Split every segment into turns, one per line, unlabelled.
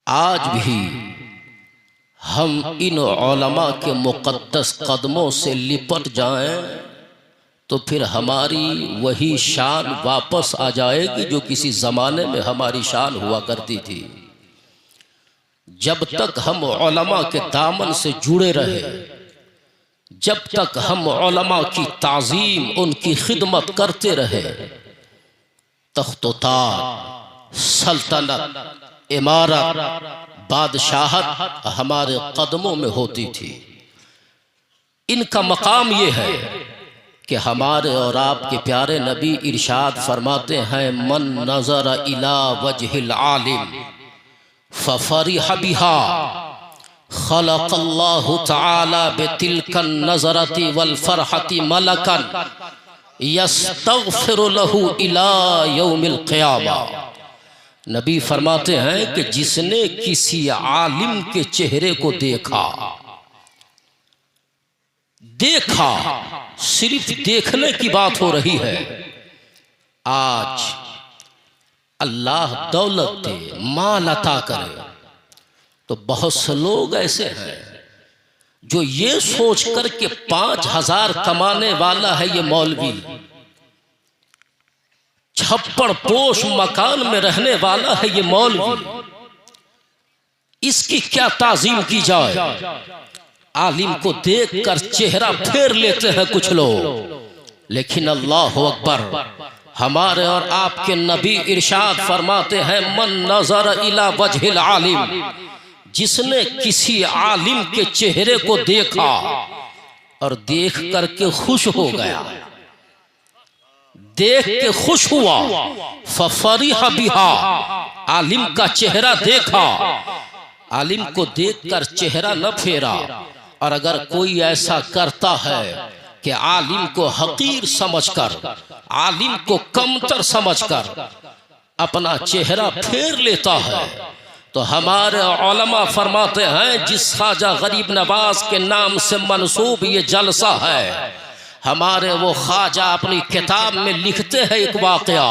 आज भी हम इन उलमा के मुक़द्दस कदमों से लिपट जाएं तो फिर हमारी वही शान वापस आ जाएगी जो किसी ज़माने में हमारी शान हुआ करती थी। जब तक हम उलमा के दामन से जुड़े रहे, जब तक हम उलमा की ताज़ीम उनकी खिदमत करते रहे, तख्त-ओ-ताज, सल्तनत, इमारत, बादशाहत हमारे कदमों में होती थी। इनका मकाम ये है कि हमारे और आपके प्यारे नबी इरशाद फरमाते हैं, मन नज़र इला वजहिल आलिम फफरिह बिहा खलक़ल्लाहु तआला बितिल्कन नज़रति वल फरहति मलकन यस्तग़फिरु लहू इला यौमिल क़ियामा। नबी फरमाते हैं कि जिसने किसी आलिम के चेहरे को देखा, सिर्फ देखने की बात हो रही है। आज अल्लाह दौलत दे, माल अता करे, तो बहुत से लोग ऐसे हैं जो ये सोच कर के 5,000 कमाने वाला है ये मौलवी, छप्पड़ पोश मकान में रहने वाला है ये मौलवी, इसकी क्या ताजीम की जाए। आलिम को देखकर चेहरा फेर लेते हैं कुछ लोग, लेकिन अल्लाह अकबर, हमारे और आपके नबी इरशाद फरमाते हैं, मन नजर इला वजहिल आलिम, जिसने किसी आलिम के चेहरे को देखा और देख करके खुश हो गया, देख के खुश हुआ, फफरिह बिहा, आलिम का चेहरा देखा, आलिम को देखकर चेहरा न फेरा। और अगर कोई ऐसा करता है कि आलिम को हकीर समझकर, आलिम को कमतर समझकर अपना चेहरा फेर लेता है, तो हमारे उलमा फरमाते हैं, जिस ख्वाजा गरीब नवाज के नाम से मंसूब ये जलसा है, हमारे वो ख्वाजा अपनी किताब में लिखते हैं एक वाकया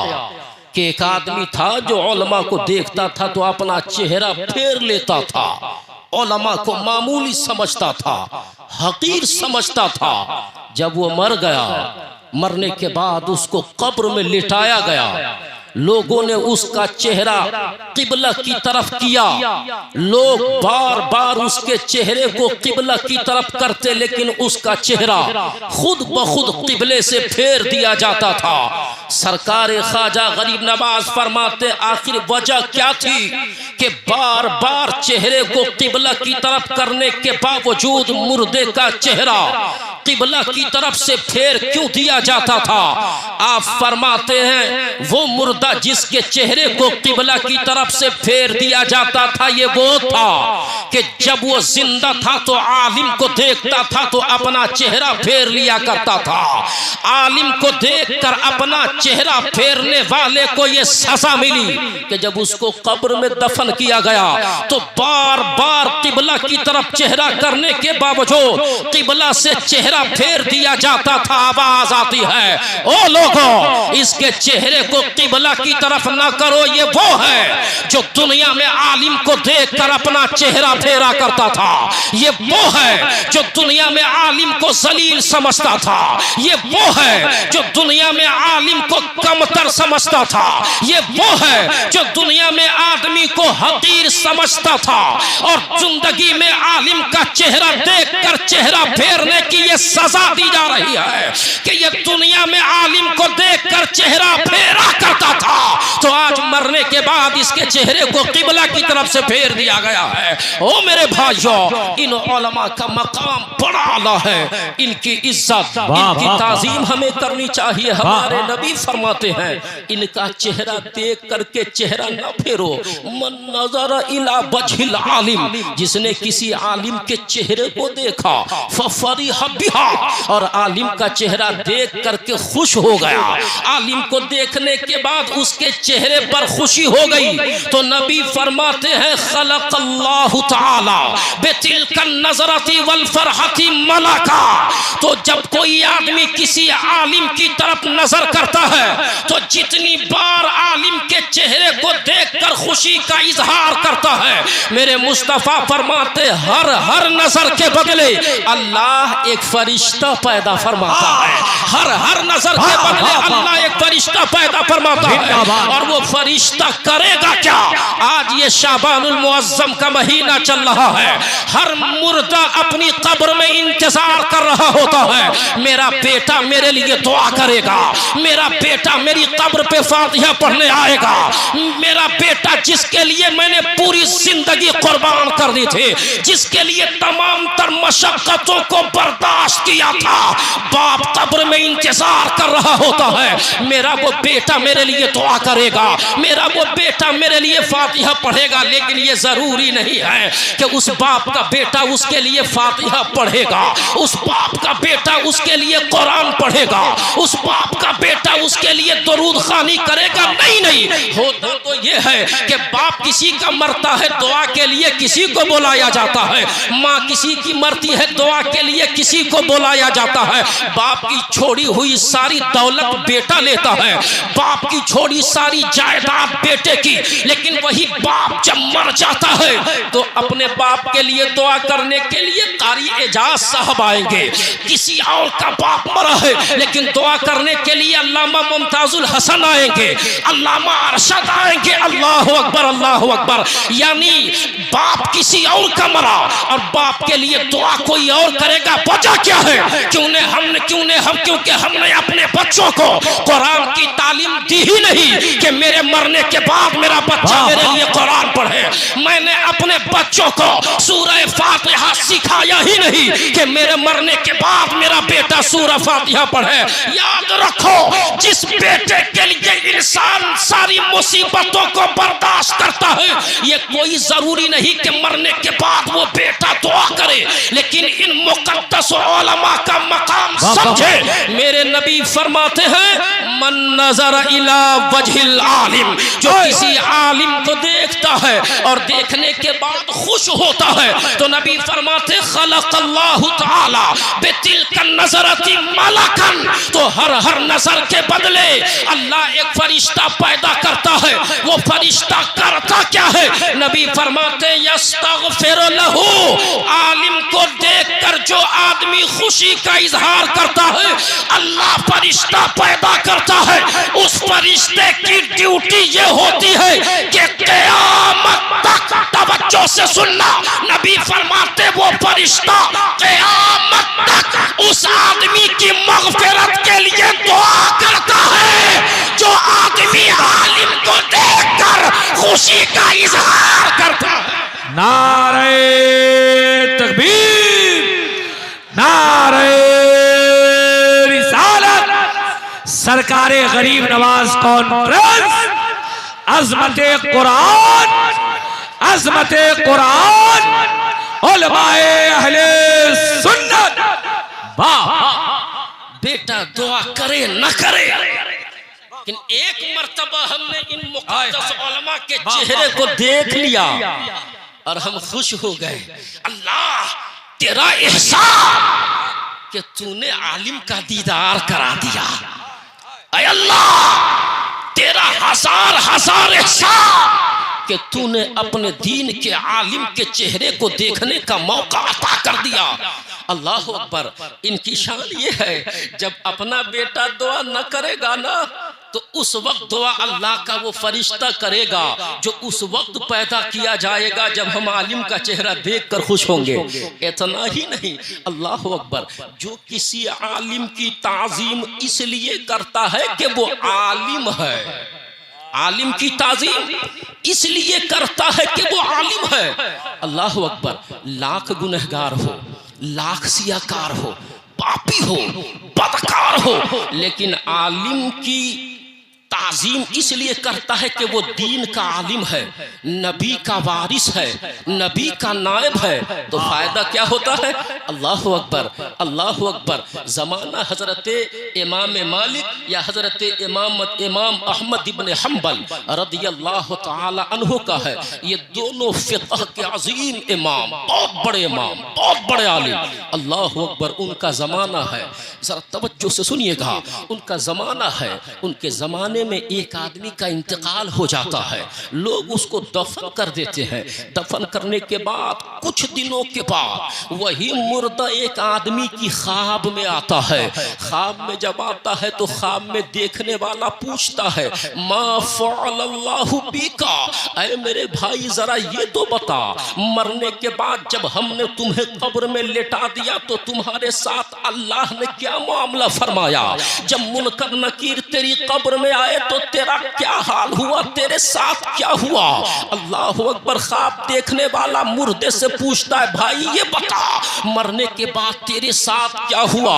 कि एक आदमी था जो उलमा को देखता था तो अपना चेहरा फेर लेता था, उलमा को मामूली समझता था, हकीर समझता था। जब वो मर गया, मरने के बाद उसको कब्र में लिटाया गया, लोगों ने उसका चेहरा किबला की तरफ किया, लोग बार बार उसके चेहरे को किबला की तरफ करते, लेकिन उसका चेहरा खुद ब खुद किबले से फेर दिया जाता था। सरकार ख्वाजा गरीब नवाज फरमाते, आखिर वजह क्या थी कि बार बार चेहरे को किबला की तरफ करने के बावजूद मुर्दे का चेहरा किबला की तरफ से फेर क्यों दिया जाता था। आप फरमाते हैं, वो मुर्दा जिसके चेहरे को किबला की तरफ से फेर दिया जाता था, ये वो था कि जब वो जिंदा था तो आलिम को देखता था तो अपना चेहरा फेर लिया करता था। आलिम को देखकर अपना चेहरा फेरने वाले को ये सजा मिली कि जब उसको कब्र में दफन किया गया तो बार बार किबला की तरफ चेहरा करने के बावजूद किबला से चेहरा फेर दिया जाता था। आवाज आती है, ओ लोगों, इसके चेहरे को किबला की तरफ ना करो, ये वो है जो दुनिया में आलिम को देखकर अपना चेहरा फेरा करता था, ये वो है जो दुनिया में आलिम को जलील समझता था, ये वो है जो दुनिया में आलिम को कमतर समझता था, ये वो है जो दुनिया में आदमी को हकीर समझता था। और जिंदगी में आलिम का चेहरा देखकर चेहरा फेरने की ये सजा दी जा रही है कि ये दुनिया में आलिम को देखकर चेहरा फेरा करता था, तो आज मरने के बाद इसके चेहरे को किबला की तरफ से फेर दिया गया है। ओ मेरे भाइयों, इन उलमा का मकाम बड़ा आला है, इनकी इज्जत, इनकी ताजीम हमें करनी चाहिए। हमारे नबी फरमाते हैं, इनका चेहरा देख करके चेहरा न फेरो, मन नजर इला वजहिल आलिम, जिसने किसी आलिम के चेहरे को देखा, फफरिह बिहा, और आलिम का चेहरा देख करके खुश हो गया, आलिम को देखने के बाद उसके चेहरे पर खुशी हो गई, तो नबी फरमाते हैं, खलक़ल्लाहु तआला बितिलकन नज़रती वल फरहती मलका। तो जब कोई आदमी किसी आलिम की तरफ नजर करता है तो जितनी बार आलिम के चेहरे को देखकर खुशी का इजहार करता है, मेरे मुस्तफा फरमाते हर नजर के बदले अल्लाह एक फरिश्ता पैदा फरमाता है। हर नजर के बदले अल्लाह एक फरिश्ता पैदा फरमाता है। और वो फरिश्ता करेगा क्या? आज ये शाबानुल मुअज्जम का महीना चल रहा है, हर मुर्दा अपनी कब्र में इंतजार कर रहा होता है, मेरा बेटा मेरे लिए दुआ करेगा, मेरा बेटा मेरी कब्र पे फातिहा पढ़ने आएगा, मेरा बेटा जिसके लिए मैंने पूरी जिंदगी कुर्बान कर दी थी, जिसके लिए तमाम तर मशक्कतों को बर्दाश्त किया था, बाप कब्र में इंतजार कर रहा होता है, मेरा वो बेटा मेरे लिए दुआ करेगा, मेरा वो बेटा मेरे लिए फातिहा पढ़ेगा। लेकिन ये जरूरी नहीं है कि उस बाप का बेटा उसके लिए फातिहा पढ़ेगा, उस बाप का बेटा उसके लिए कुरान पढ़ेगा, उस बाप का बेटा उसके लिए दरूद खानी करेगा। नहीं, होता तो ये है कि बाप किसी का मरता है दुआ के लिए किसी को बुलाया जाता है, माँ किसी की मरती है दुआ के लिए किसी को बुलाया जाता है, बाप की छोड़ी हुई सारी दौलत बेटा लेता है, बाप की छोड़ी सारी जायदाद बेटे की। लेकिन वही बाप जब मर जाता है तो अपने बाप के लिए दुआ करने के लिए कारी एजाज साहब आएंगे। किसी और का बाप मरा है लेकिन दुआ करने के लिए अल्लामा मुमताजुल हसन आएंगे, अल्लामा अरशद आएंगे। अल्लाह अकबर, अल्लाह अकबर। यानी बाप किसी और का मरा और बाप के लिए दुआ कोई और करेगा। वजह क्या है? क्योंकि हमने अपने बच्चों को कुरान की तालीम दी ही नहीं कि मेरे मरने के बाद मेरा बच्चा मेरे लिए कुरान पढ़े। मैंने अपने बच्चों को सूरह फातिहा सिखाया ही नहीं कि मेरे मरने के बाद मेरा बेटा सूरह फातिहा पढ़े। याद रखो, जिस बेटे के लिए इंसान सारी मुसीबतों को बर्दाश्त करता है, ये कोई जरूरी नहीं कि मरने के बाद वो बेटा दुआ करे, लेकिन इन मुकद्दस उलमा का मकाम समझे। मेरे नबी फरमाते हैं मन नजर इला वजहिल आलिम, जो किसी आलिम को देखता है और देखने के बाद खुश होता है तो नबी फरमाते खलक़ल्लाहु तआला बितिलकन नज़रती मलकन। तो हर नजर के बदले अल्लाह एक फरिश्ता पैदा करता है। वो फरिश्ता करता क्या है? नबी फरमाते यस्तगफिरु लहू, आलिम को देखकर जो आदमी खुशी का इजहार करता है अल्लाह फरिश्ता पैदा करता है। उस फरिश्ते की ड्यूटी ये होती है कि क़यामत तक, तवज्जो से सुनना, नबी फरमाते वो फरिश्ता क़यामत तक उस आदमी की मग़फ़िरत के लिए दुआ करता है जो आदमी आलिम को देखकर खुशी का इजहार करता है।
नारे तकबीर, नारे रिसालत, सरकारे गरीब नवाज कॉन्फ्रेंस, अज़मते कुरान, अज़मते कुरान, उलमाए अहले सुन्नत।
बेटा दुआ करे न करे, लेकिन एक मर्तबा हमने इन मुक़द्दस उलमा के चेहरे को देख लिया और हम खुश हो गए। अल्लाह तेरा एहसान कि तूने आलिम का दीदार करा दिया। ऐ अल्लाह तेरा हजार एहसान कि तूने अपने दीन के आलिम के चेहरे को देखने का मौका अता कर दिया। अल्लाह अकबर। इनकी शान ये है जब अपना बेटा दुआ न करेगा ना तो उस वक्त दुआ अल्लाह का वो फरिश्ता करेगा जो उस वक्त पैदा किया जाएगा जब हम आलिम का चेहरा देखकर खुश होंगे। इतना ही नहीं, अल्लाह अकबर, जो किसी आलिम की ताजीम इसलिए करता है कि वो आलिम है, आलिम की ताजीम इसलिए करता है कि वो आलिम है। अल्लाह अकबर, लाख गुनहगार हो, लाख सियाकार हो, पापी हो, बदकार हो, लेकिन आलिम की ताजीम इसलिए करता है कि वो दीन का आलिम है, नबी का वारिस है, नबी का नायब है। तो फायदा क्या होता है? अल्लाह अकबर, अल्लाह अकबर। जमाना हजरत इमाम मालिक या हजरत इमाम अहमद इब्न हम्बल रदियल्लाहु ताला अन्हु का है। ये दोनों फिक़ह के अजीम इमाम, बहुत बड़े इमाम, बहुत बड़े आलिम। अल्लाह अकबर, उनका जमाना है। जरा तवज्जो से सुनिएगा, उनका जमाना है। उनके जमाने में एक आदमी का इंतकाल हो जाता है, लोग उसको दफन कर देते हैं। दफन करने के बाद कुछ दिनों के बाद वही मुर्दा एक आदमी की ख्वाब में आता है। ख्वाब में जब आता है तो ख्वाब में देखने वाला पूछता है, मा फ़अलल्लाहु बिका, ऐ मेरे भाई जरा ये तो बता, मरने के बाद जब हमने तुम्हें कब्र में लेटा दिया तो तुम्हारे साथ अल्लाह ने क्या मामला फरमाया? जब मुनकर नकीर तेरी कब्र में आए तो तेरा क्या हाल हुआ, तेरे साथ क्या हुआ? अल्लाह अकबर। ख्वाब देखने वाला मुर्दे से पूछता है, भाई ये बता, मरने के बाद तेरे साथ क्या हुआ?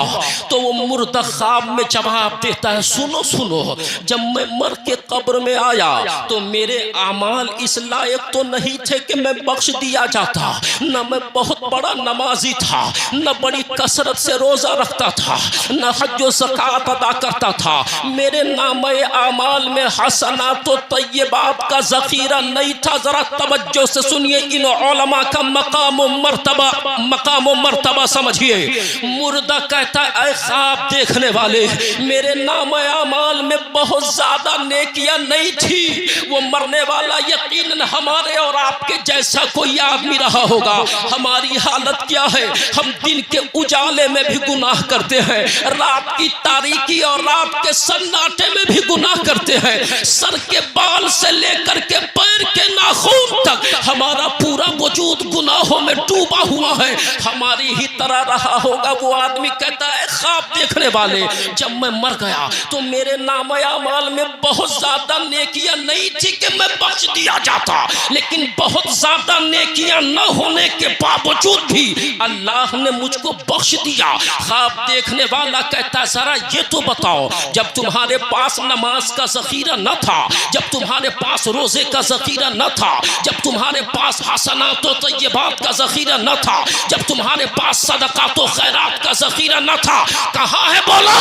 तो वो मुर्दा ख्वाब में जवाब देता है, सुनो सुनो, जब मैं मर के कब्र में आया तो मेरे आमाल इस लायक तो नहीं थे कि मैं बख्श दिया जाता। न मैं बहुत बड़ा नमाजी था, न बड़ी कसरत से रोजा रखता था, न हज व ज़कात अदा करता था। मेरे नामे आमाल में हसना तो तय्यबात का ज़ख़ीरा नहीं था। जरा तवज्जो से सुनिए, इन उलमा का मकाम व मर्तबा समझिए। मुर्दा कहता है, ऐ ख्वाब देखने वाले, मेरे नामे आमाल में बहुत ज्यादा नेकियां नहीं थी। वो मरने वाला यकीनन हमारे और आपके जैसा कोई आदमी रहा होगा। हमारी हालत क्या है? हम दिन के उजाले में भी गुनाह करते हैं, रात की तारीकी और रात के सन्नाटे में भी गुनाह करते हैं। सर के बाल से लेकर के पैर के नाखून तक हमारा पूरा वजूद गुनाहों में डूबा हुआ है। हमारी ही तरह रहा होगा वो आदमी। कहता है, ख्वाब देखने वाले, जब मैं मर गया तो मेरे नामे आमाल में बहुत ज्यादा नेकियां नहीं थी कि मैं बख्श दिया जाता, लेकिन बहुत ज्यादा नेकियां न होने के बावजूद भी अल्लाह ने मुझको बख्श दिया। ख्वाब देखने वाला कहता, जरा ये तो बताओ, जब तुम्हारे पास नमाज का ज़ख़ीरा न था, जब तुम्हारे पास रोजे का ज़ख़ीरा न था, जब तुम्हारे पास हसनात व तय्यबात का ज़ख़ीरा न था, जब तुम्हारे पास सदक़ात व खैरात का ज़ख़ीरा न था, कहाँ है बोला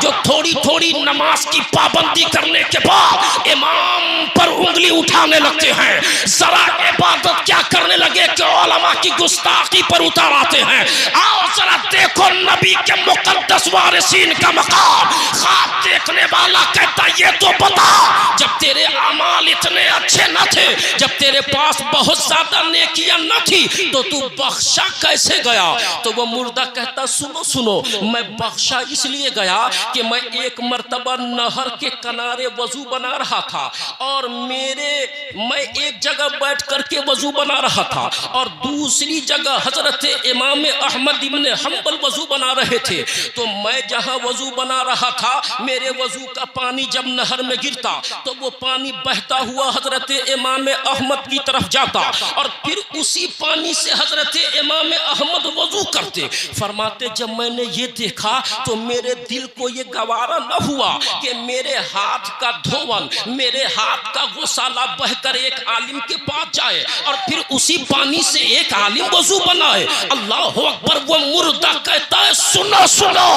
जो थोड़ी थोड़ी नमाज की पाबंदी करने के बाद इमाम पर उंगली उठाने लगते हैं? जरा इबादत क्या करने लगे कि उलमा की गुस्ताखी पर उतार आते हैं। आओ जरा देखो नबी के मुक़द्दस वारिसीन का मकाम। ख्वाब देखने वाला कहता, ये तो बता, जब तेरे अमाल इतने अच्छे न थे, जब तेरे पास बहुत ज्यादा नेकियां न थी, तो तू बख्शा कैसे गया? तो वो मुर्दा कहता, सुनो सुनो, मैं बख्शा इसलिए गया कि मैं एक मर्तबा नहर के किनारे वजू बना रहा था और मैं एक जगह बैठ करके वजू बना रहा था और दूसरी जगह हजरत इमाम अहमद इब्न हम्बल वजू बना रहे थे। तो मैं जहां वजू बना रहा था, मेरे वजू का पानी जब नहर में गिरता तो वो पानी बहता हुआ हजरत इमाम अहमद की तरफ जाता और फिर उसी पानी से हजरत इमाम अहमद वजू करते। फरमाते, जब मैंने ये देखा तो मेरे दिल को ये गवारा न हुआ कि मेरे हाथ का धोवन, मेरे हाथ का गोसाला बहकर एक आलिम के पास जाए और फिर उसी पानी से एक आलिम वजू बनाए। अल्लाह अकबर। वो मुर्दा कहता है, सुनो सुनो,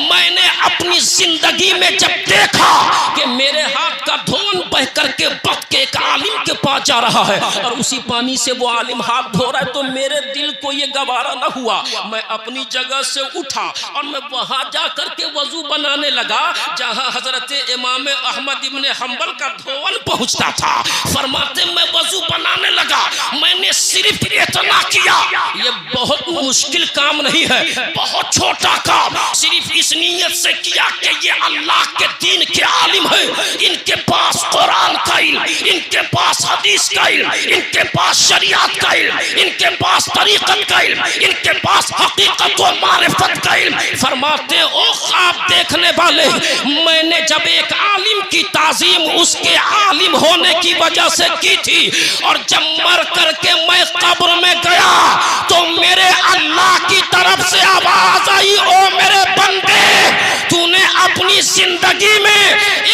मैंने अपनी जिंदगी में जब देखा कि मेरे हाथ का धोवन बह करके वक्त के एक आलिम के पास जा रहा है और उसी पानी से वो आलिम हाथ धो रहा है, तो मेरे दिल को ये गवारा न हुआ। मैं अपनी जगह से उठा और मैं वहां जा करके वजू बनाने लगा जहां हजरत इमाम अहमद इब्न हम्बल का धोवन पहुंचता था। फरमाते, मैं वजू बनाने लगा, मैंने सिर्फ इतना किया। ये बहुत मुश्किल काम नहीं है, बहुत छोटा काम, सिर्फ इस नीयत से किया कि ये अल्लाह के दीन के आलिम है, इनके पास कुरान का इल्म, इनके पास हदीस का इल्म, इनके पास शरीयत का इल्म, इनके पास तरीक़त का इल्म, इनके पास हकीकत व मारिफत का इल्म। फरमाते, ओ ख्वाब देखने वाले, मैंने जब एक आलिम की ताज़ीम उसके आलिम होने की वजह से की थी और जब मर करके मैं कब्र में गया तो मेरे अल्लाह की तरफ से आवाज आई, ओ मेरे बंदे, तूने तुमने अपनी जिंदगी में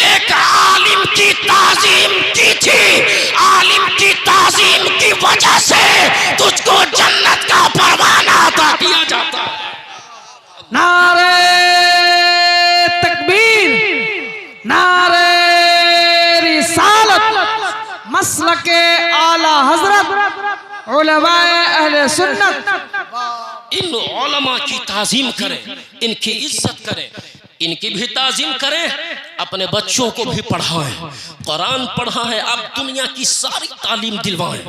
एक आलिम की ताजीम की थी, आलिम की ताजीम की वजह से तुझको जन्नत का परवाना अता किया जाता है।
नारे तकबीर, नारे रिसालत, मसलके आला हजरत उलमाए अहले सुन्नत।
इन उलमा की ताजीम करें, इनकी इज्जत करें, इनकी भी ताजीम करें, अपने बच्चों को भी पढ़ाएं। कुरान पढ़ा है, आप दुनिया की सारी तालीम दिलवाएं,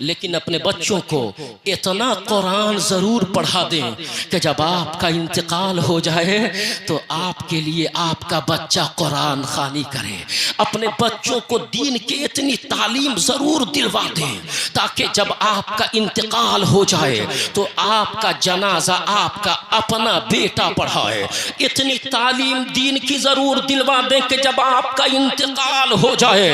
लेकिन अपने बच्चों को इतना कुरान जरूर पढ़ा दें कि जब आपका इंतकाल हो जाए तो आपके लिए आपका बच्चा कुरान खानी करे। अपने बच्चों को दीन की इतनी तालीम जरूर दिलवा दें ताकि जब आपका इंतकाल हो जाए तो आपका जनाजा आपका अपना बेटा पढ़ाए। इतनी तालीम दीन की जरूर दिलवा दें कि जब आपका इंतकाल हो जाए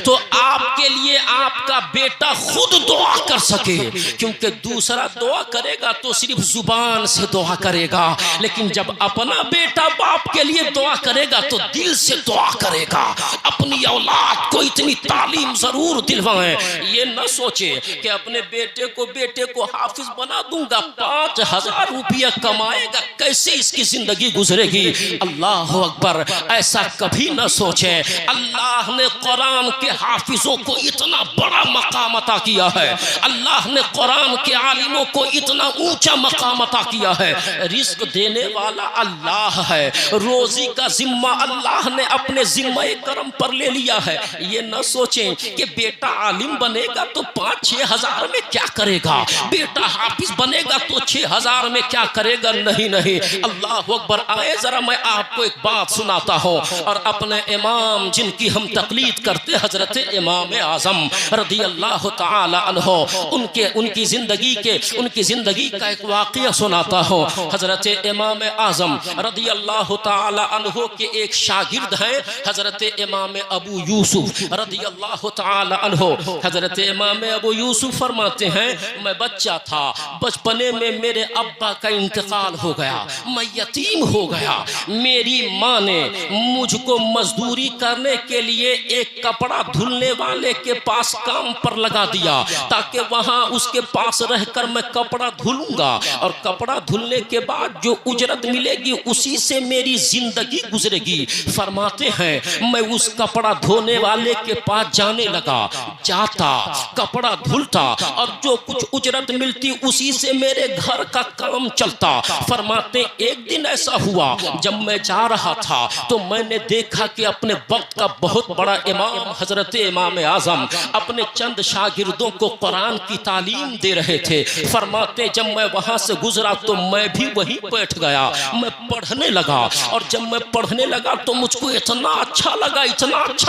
तो आपके लिए आपका बेटा खुद दुआ कर सके, क्योंकि दूसरा दुआ करेगा तो सिर्फ जुबान से दुआ करेगा, लेकिन जब अपना बेटा बाप के लिए दुआ करेगा तो दिल से दुआ करेगा। अपनी औलाद को इतनी तालीम जरूर दिलवाएं। ये न सोचे कि अपने बेटे को हाफिज बना दूंगा, 5,000 रुपया कमाएगा, कैसे इसकी जिंदगी गुजरेगी। अल्लाह अकबर, ऐसा कभी न सोचे। अल्लाह ने कुरान के हाफिजों को इतना बड़ा मकाम अता किया है, अल्लाह ने कुरान के आलिमों को इतना ऊंचा मकाम अता किया है। रिस्क देने वाला अल्लाह है, रोजी का जिम्मा अल्लाह ने अपने जिम्मे करम पर ले लिया है। ये न सोचें कि बेटा आलिम बनेगा तो 5-6 हजार में क्या करेगा, बेटा हाफिज बनेगा तो 6 हजार में क्या करेगा। नहीं नहीं, अल्लाह अकबर। आए जरा मैं आपको एक बात सुनाता हूँ, और अपने इमाम जिनकी हम तकलीद करते हजरत इमाम आजम रदी अल्लाह ताला अन्हो, उनकी जिंदगी का एक वाक़या सुनाता हूँ। हजरत इमाम आजम रदी अल्लाह ताला अन्हो के एक शागिर्द हैं हजरत इमाम अबू यूसुफ रदी अल्लाह ताला अन्हो। हजरत इमाम अबू यूसुफ फरमाते हैं, मैं बच्चा था, बचपने में मेरे अब्बा का इंतकाल हो गया, मैं यतीम हो गया। मेरी माँ ने मुझको मजदूरी करने के लिए एक कपड़ा धुलने वाले के पास काम पर लगा दिया, ताकि वहां उसके पास रहकर मैं कपड़ा धुलूंगा, और कपड़ा धुलने के बाद जो उजरत मिलेगी उसी से मेरी जिंदगी गुजरेगी। फरमाते हैं, मैं उस कपड़ा धोने वाले के पास जाने लगा, जाता, कपड़ा धुलता, और जो कुछ उजरत मिलती उसी से मेरे घर का काम चलता। फरमाते एक दिन ऐसा हुआ, जब मैं जा रहा था तो मैंने देखा कि अपने वक्त का बहुत बड़ा इमाम हजरत इमाम आजम अपने चंद शागिर्दों को कुरान की तालीम दे रहे थे। फरमाते जब मैं वहां से गुजरा तो मैं भी वहीं बैठ गया, मैं पढ़ने लगा, और जब मैं पढ़ने लगा तो मुझको इतना अच्छा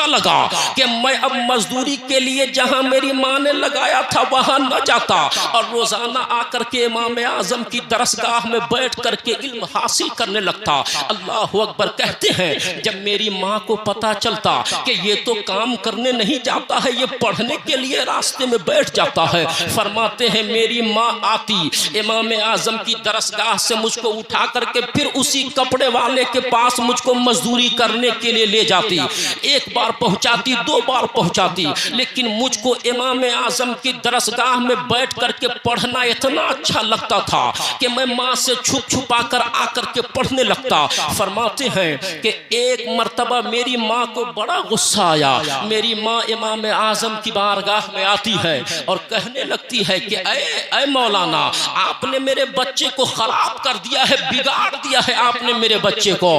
लगा कि मैं अब मजदूरी के लिए जहां मेरी माँ ने लगाया था वहां न जाता, और रोजाना आकर के इमाम आजम की दरसगाह में बैठ करके इल्म हासिल करने लगता। अल्लाह अकबर। कहते हैं जब मेरी माँ को पता चलता कि ये तो काम करने नहीं जाता है, ये पढ़ने के लिए रास्ते में बैठ जाता है, फरमाते हैं मेरी माँ आती इमाम आजम की दरसगाह से मुझको उठा करके फिर उसी कपड़े वाले के पास मुझको मजदूरी करने के लिए ले जाती। एक बार पहुंचाती, 2 बार पहुंचाती, लेकिन मुझको इमाम आजम की दरसगाह में बैठ करके पढ़ना इतना अच्छा लगता था कि मैं माँ से छुपा कर आकर के पढ़ने लगता। फरमाते हैं कि एक मर्तबा मेरी माँ को बड़ा गुस्सा आया। मेरी माँ इमाम आजम की बारगाह में आती है और कहने लगती है कि ऐ मौलाना, आपने मेरे बच्चे को खराब कर दिया है, बिगाड़ दिया है आपने मेरे बच्चे को।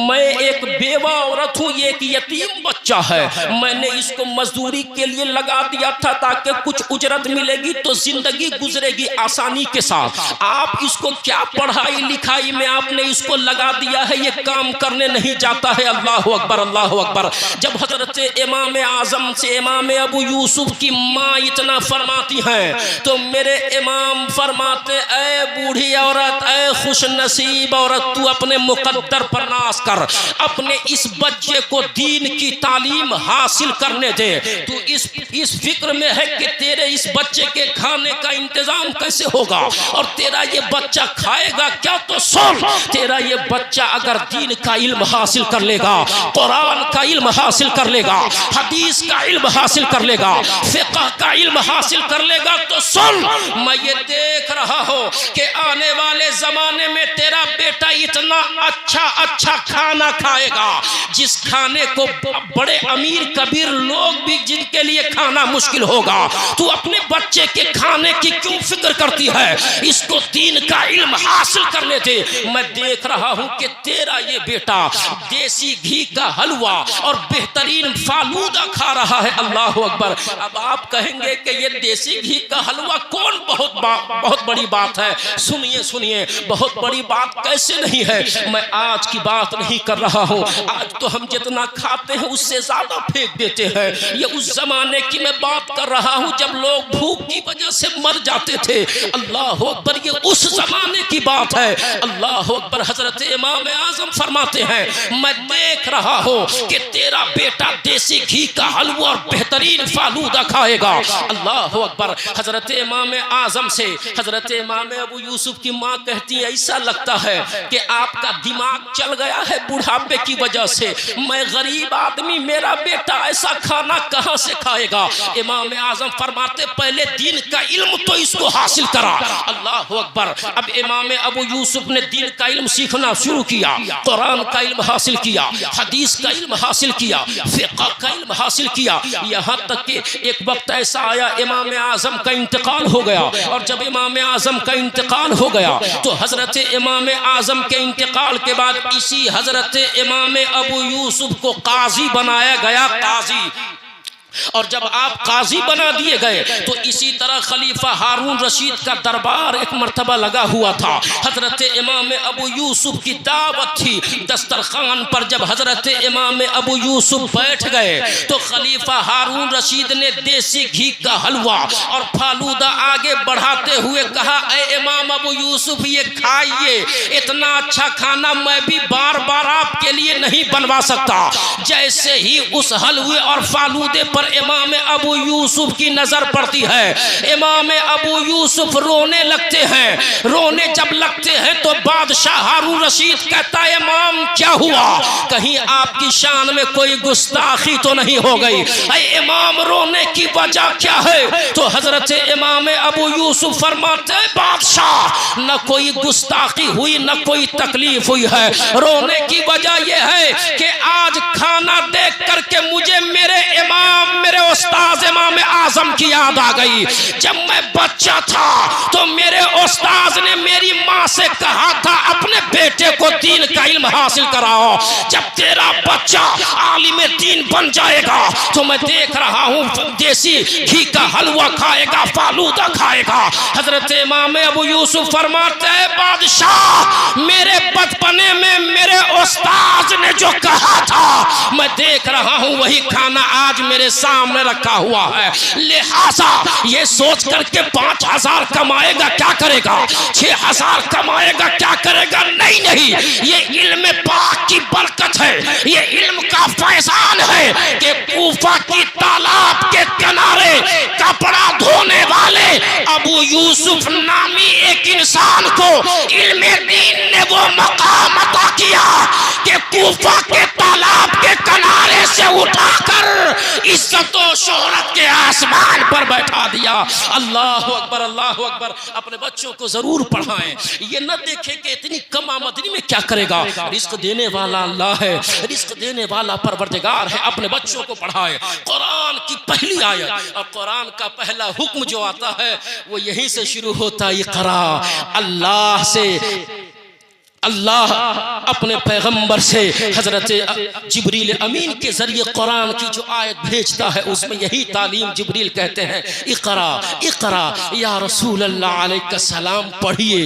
मैं एक बेवा औरत हूँ, ये एक यतीम बच्चा है, मैंने इसको मजदूरी के लिए लगा दिया था ताकि कुछ उजरत मिलेगी तो जिंदगी गुजरेगी आसानी के साथ। आप इसको क्या पढ़ाई लिखाई में आपने इसको लगा दिया है, ये काम करने नहीं जाता है। अल्लाह अकबर, अल्लाह अकबर। जब हजरत इमाम आजम से इमाम अबू यूसुफ की माँ इतना फरमाती हैं तो मेरे इमाम फरमाते, ऐ बूढ़ी औरत, ऐ खुश नसीब औरत, तू अपने मुकद्दर पर नाज कर, अपने इस बच्चे को दीन की तालीम हासिल करने दे। तू इस फिक्र में है कि तेरे इस बच्चे के खाने का इंतजाम कैसे होगा और तेरा ये बच्चा खाएगा क्या, तो सुन, तेरा ये बच्चा अगर दीन का इल्म हासिल कर लेगा, कुरान का इल्म हासिल कर लेगा, हदीस का इल्म हासिल कर लेगा, फिक़ह का इल्म हासिल कर लेगा, तो सुन, मैं ये देख रहा हूँ कि आने वाले जमाने में तेरा बेटा इतना अच्छा खाना खाएगा जिस खाने को बड़े अमीर कबीर लोग भी जिनके लिए खाना मुश्किल होगा। तू अपने बच्चे के खाने की क्यों फिक्र करती है? इसको दीन का इल्म हासिल करने दे। मैं देख रहा हूँ कि तेरा ये बेटा देसी घी का हलवा और बेहतरीन फालूदा खा रहा है। अल्लाह अकबर। अब आप कहेंगे कि ये देसी घी का हलवा कौन बहुत बड़ी बात है। सुनिए, बहुत बड़ी बात कैसे नहीं है। मैं आज की बात नहीं कर रहा हूँ, आज तो हम जितना खाते हैं उससे ज्यादा फेंक देते हैं। ये उस जमाने की मैं बात कर रहा हूँ जब लोग भूख की वजह से मर जाते थे। अल्लाह अकबर, ये उस जमाने की बात है। अल्लाह अकबर। हजरत इमाम आजम फरमाते हैं, मैं देख रहा हूँ कि तेरा बेटा देसी घी का हलवा और बेहतरीन फालूदा खाएगा। अल्लाह अकबर। हजरत इमाम आजम से हजरत इमाम अबू यूसुफ की माँ कहती है, ऐसा लगता है कि आपका दिमाग चल गया है बुढ़ापे की वजह से। मैं गरीब आदमी, मेरा बेटा ऐसा खाना कहाँ से खाएगा? इमाम आजम फरमाते, पहले दीन का इल्म तो इसको हासिल करा। अल्लाह अकबर। अब इमाम अबू यूसुफ ने दीन का इल्म सीखना शुरू किया, कुरान का इल्म हासिल किया, हदीस का इल्म हासिल किया, फिक़ह का इल्म हासिल किया। यहाँ तक कि एक वक्त ऐसा आया, इमाम आजम का इंतकाल हो गया। और जब इमाम आजम का इंतकाल हो गया तो हजरत इमाम आजम के इंतकाल के बाद इसी हजरत इमाम अबू यूसुफ को काजी बनाया गया, काजी। और जब आप काजी बना दिए गए तो इसी तरह खलीफा हारून रशीद का दरबार एक मर्तबा लगा हुआ था। हजरत इमाम अबू यूसुफ की दावत थी। दस्तरखान पर जब हजरत इमाम अबू यूसुफ बैठ गए तो खलीफा हारून रशीद ने देसी घी का हलवा और फालूदा आगे बढ़ाते हुए कहा, ऐ इमाम अबू यूसुफ, ये खाइए, इतना अच्छा खाना मैं भी बार बार आपके लिए नहीं बनवा सकता। जैसे ही उस हलवे और फालूदे पर इमाम अबू यूसुफ की नजर पड़ती है, इमाम अबू यूसुफ रोने लगते हैं। रोने जब लगते हैं तो बादशाह हारून रशीद कहता है, इमाम क्या हुआ? कहीं आपकी शान में कोई गुस्ताखी तो नहीं हो गई? ऐ इमाम, रोने की वजह क्या है? तो हजरत इमाम अबू यूसुफ फरमाते हैं, बादशाह, न कोई गुस्ताखी हुई, न कोई तकलीफ हुई है। रोने की वजह यह है कि आज खाना देख करके मुझे मेरे उस्ताद इमाम आजम की याद आ गई। जब मैं बच्चा था तो मेरे उस्ताद ने मेरी माँ से कहा था, अपने बेटे को दीन का इल्म हासिल कराओ। जब तेरा बच्चा आलिम दीन बन जाएगा तो मैं देख रहा हूँ देसी घी का हलवा खाएगा, फालूदा खाएगा। हजरत इमाम अबू यूसुफ फरमाते हैं, बादशाह, मेरे बचपने में मेरे उस्ताद ने जो कहा था मैं देख रहा हूँ वही खाना आज मेरे सामने रखा हुआ है। लिहाजा ये सोच करके 5000 कमाएगा क्या करेगा, 6000 कमाएगा क्या करेगा? नहीं, ये इल्म पाक की बरकत है, ये इल्म का फैजान है कि कूफा की तालाब के किनारे कपड़ा धोने वाले अबू यूसुफ नामी एक इंसान को इल्म दीन ने वो मकाम अता किया कि कूफा के तालाब के किनारे से उठाकर इज्जत और शोहरत के आसमान पर बैठा दिया। अल्लाह अकबर, अल्लाह अकबर। अपने बच्चों को जरूर पढ़ाएं, ये न देखें कि इतनी कम आमदनी में क्या करेगा। रिस्क देने वाला अल्लाह है, रिस्क देने वाला परवरदिगार है। अपने बच्चों को पढ़ाएं। कुरान की पहली आयत और कुरान का पहला हुक्म जो आता है वो यहीं से शुरू होता है, इक़रा। अल्लाह से अल्लाह अपने पैगंबर से हजरत जिब्रील अमीन के जरिए कुरान की जो आयत भेजता है उसमें यही तालीम जिब्रील कहते हैं, इक़रा इक़रा या रसूल अल्लाह अलैहि सलाम, पढ़िए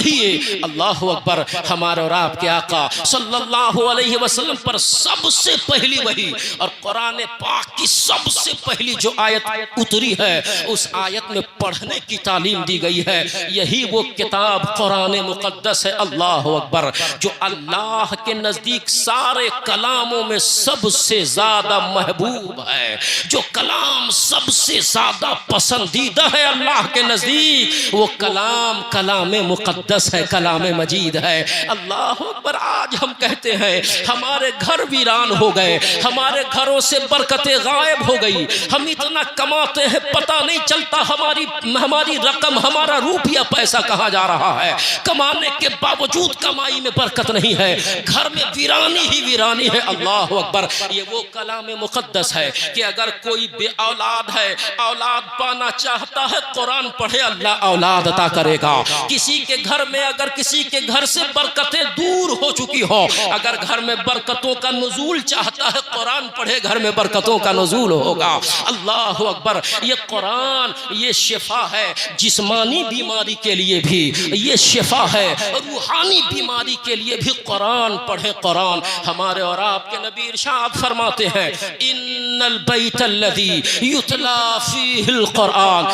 पढ़िए। अल्लाह अकबर। हमारे और आपके आका सल्लल्लाहु अलैहि वसल्लम पर सबसे पहली वही और कुरान पाक की सबसे पहली जो आयत उतरी है उस आयत में पढ़ने की तालीम दी गई है। यही वो किताब कुरान मुक़द्दस है। अल्लाह अकबर। जो अल्लाह के नजदीक सारे कलामों में सबसे ज्यादा महबूब है, जो कलाम सबसे ज्यादा पसंदीदा है अल्लाह के नजदीक, वो कलाम कलाम मुक़द्दस है, कलाम मजीद है। अल्लाह अकबर। आज हम कहते हैं हमारे घर वीरान हो गए, हमारे घरों से बरकतें गायब हो गई, हम इतना कमाते हैं पता नहीं चलता हमारी रकम, हमारा रुपया पैसा कहाँ जा रहा है। कमाने के बावजूद कमाई में बरकत नहीं है, घर में वीरानी ही वीरानी है। अल्लाह अकबर। ये वो कलाम मुक़द्दस है कि अगर कोई बे औलाद है, औलाद पाना चाहता है, कुरान पढ़े, अल्लाह औलाद अता करेगा। किसी के घर में अगर किसी के घर से बरकतें दूर हो चुकी हो, अगर घर में बरकतों का नुज़ूल चाहता है, कुरान पढ़े, घर में बरकतों का नुज़ूल होगा। अल्लाह अकबर। ये कुरान ये शिफा है, जिस्मानी बीमारी के लिए भी ये शिफा है, रूहानी बीमारी के लिए भी कुरान पढ़े। कुरान हमारे और आपके नबी इरशाद फरमाते हैं इन्नल बैतल्लज़ी युतला फीहिल कुरान,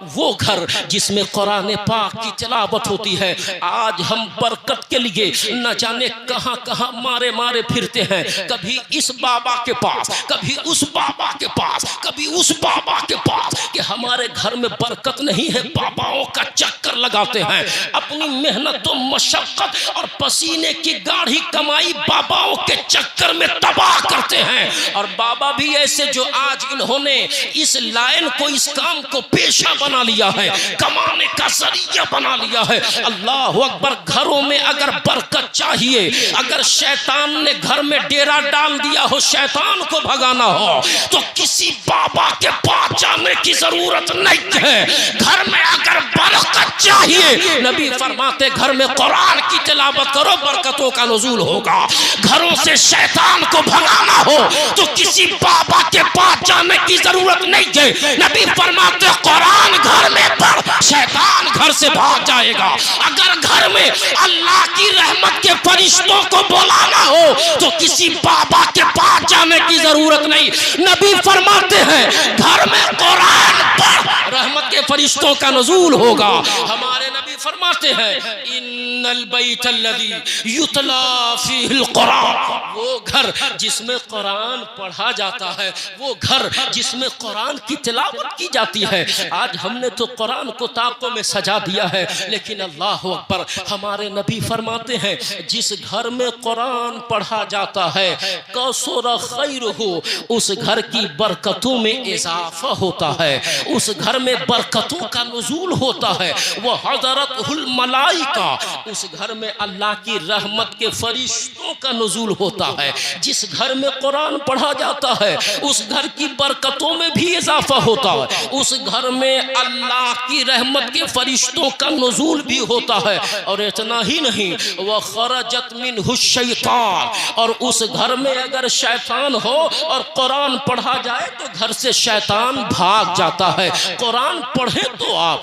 वो घर जिसमें कुरान पाक की तिलावत होती है। आज हम बरकत के लिए न जाने कहां कहां मारे मारे फिरते हैं, कभी इस बाबा के पास, कभी उस बाबा के पास, कभी उस बाबा के पास, कि हमारे घर में बरकत नहीं है, बाबाओं का चक्कर लगाते हैं, अपनी मेहनत और मशक्कत और पसीने की गाढ़ी कमाई बाबाओं के चक्कर में तबाह करते हैं। और बाबा भी ऐसे जो आज इन्होंने इस लाइन को, इस काम को पेशा बना लिया है, कमाने का जरिया बना लिया है। अल्लाह अकबर। घरों में अगर बरकत चाहिए, अगर शैतान ने घर में डेरा डाल दिया हो, शैतान को भगाना हो, तो किसी बाबा के पास जाने की जरूरत नहीं है। घर में अगर बरकत चाहिए, नबी फरमाते घर में कुरान की तिलावत करो, बरकतों का नुज़ूल होगा। घरों से शैतान को भगाना हो तो किसी बाबा के पास जाने की जरूरत नहीं है। नबी फरमाते कुरान घर में पढ़, शैतान घर से भाग जाएगा। अगर घर में अल्लाह की रहमत के फरिश्तों को बुलाना हो तो किसी बाबा के पास जाने की जरूरत नहीं। नबी फरमाते हैं घर में कुरान पढ़, रहमत के फरिश्तों का नुज़ूल होगा। हमारे नबी फरमाते हैं इन्नल बैतल्लज़ी युतला फीहिल कुरान, वो घर जिसमें कुरान पढ़ा जाता है, वो घर जिसमें कुरान की तिलावत की जाती है। आज हमने तो कुरान को ताकों में सजा दिया है, लेकिन अल्लाह अकबर। हमारे नबी फरमाते हैं जिस घर में कुरान पढ़ा जाता है कसुर खैरुहु, उस घर की बरकतों में इजाफा होता है, उस घर में बरकतों का नुज़ूल होता है। वह हज़रतुल मलाइका, उस घर में अल्लाह की रहमत के फरिश्तों का नुज़ूल होता है। जिस घर में कुरान पढ़ा जाता है उस घर की बरकतों में भी इजाफा होता है, उस घर में अल्लाह की रहमत के फरिश्तों का नुज़ूल भी होता है। और इतना ही नहीं, वह खरजत मिन्हु शैतान, और उस घर में अगर शैतान हो और कुरान पढ़ा जाए तो घर से शैतान भाग जाता है। कुरान पढ़े तो आप,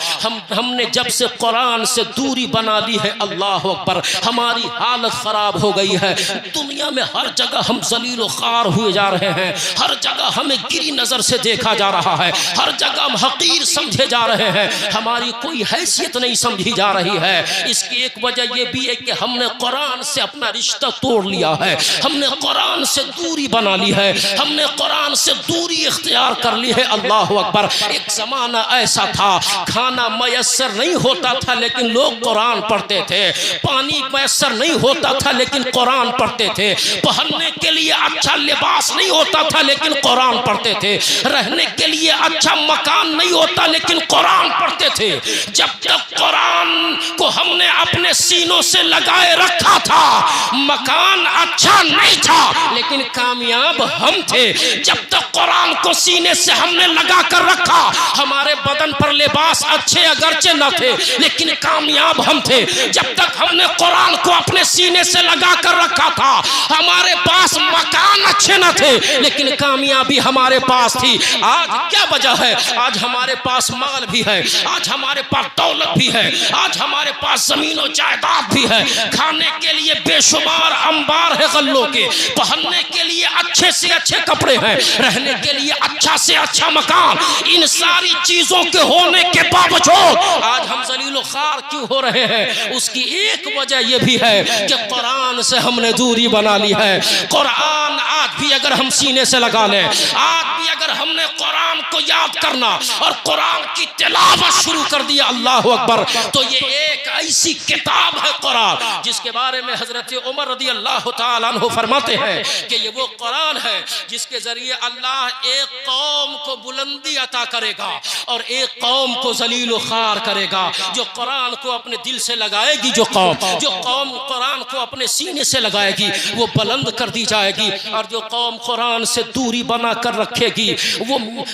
हमने जब से कुरान से दूरी बना ली है, अल्लाह अकबर, हमारी हालत खराब हो गई है। दुनिया में हर जगह हम जलील ख़ार हुए जा रहे हैं, हर जगह हमें गिरी नजर से देखा जा रहा है, हर जगह हम हकीर समझे जा रहे हैं, हमारी कोई हैसियत नहीं समझी जा रही है। इसकी एक वजह यह भी है कि हमने कुरान से अपना रिश्ता तोड़ लिया है, हमने कुरान से दूरी बना ली है, हमने कुरान से दूरी इख्तियार कर ली है। अल्लाह अकबर। एक जमाना ऐसा था खाना मयसर नहीं होता था लेकिन लोग कुरान पढ़ते थे, पानी मयसर नहीं होता था लेकिन कुरान पढ़ते थे, पहनने के लिए अच्छा लिबास नहीं होता था लेकिन कुरान पढ़ते थे, रहने के लिए अच्छा मकान नहीं होता लेकिन कुरान पढ़ते थे। जब तक कुरान को हमने अपने सीनों से लगाए रखा था, मकान अच्छा नहीं था लेकिन कामयाब हम थे। जब तक कुरान को सीने से हमने लगा कर रखा, हमारे बदन पर लिबास अच्छे अगरचे न थे लेकिन लेकिन कामयाब हम थे जब तक हमने कुरान को अपने सीने से लगा कर रखा था। हमारे पास मकान अच्छे न थे लेकिन कामयाबी हमारे पास थी। आज क्या वजह है? आज हमारे पास माल भी है, आज हमारे पास दौलत भी है, आज हमारे पास जमीन और जायदाद भी है, खाने के लिए बेशुमार अंबार है गल्लों के, पहनने के लिए अच्छे से अच्छे कपड़े हैं, रहने के लिए अच्छा से अच्छा मकान। इन सारी चीजों के होने के बावजूद आज हम जलीलो खार क्यों हो रहे हैं? उसकी एक वजह यह भी है कि कुरान से हमने दूरी बना ली है। कुरान आज भी अगर हम सीने से लगा लें, आज भी अगर हमने कुरान को याद करना और कुरान की तिलावत शुरू कर दिया, अल्लाह अकबर, तो ये एक ऐसी किताब है कुरान जिसके बारे में हजरत उमर रदी अल्लाह ताला अन्हु फरमाते हैं कि ये वो कुरान है जिसके जरिए अल्लाह एक कौम को बुलंदी अता करेगा और एक कौम को जलील खार करेगा। जो कुरान को अपने दिल से लगाएगी, जो कौम कुरान को अपने सीने से लगाएगी वो बुलंद कर दी जाएगी, और जो कौम कुरान से दूरी बना कर रखेगी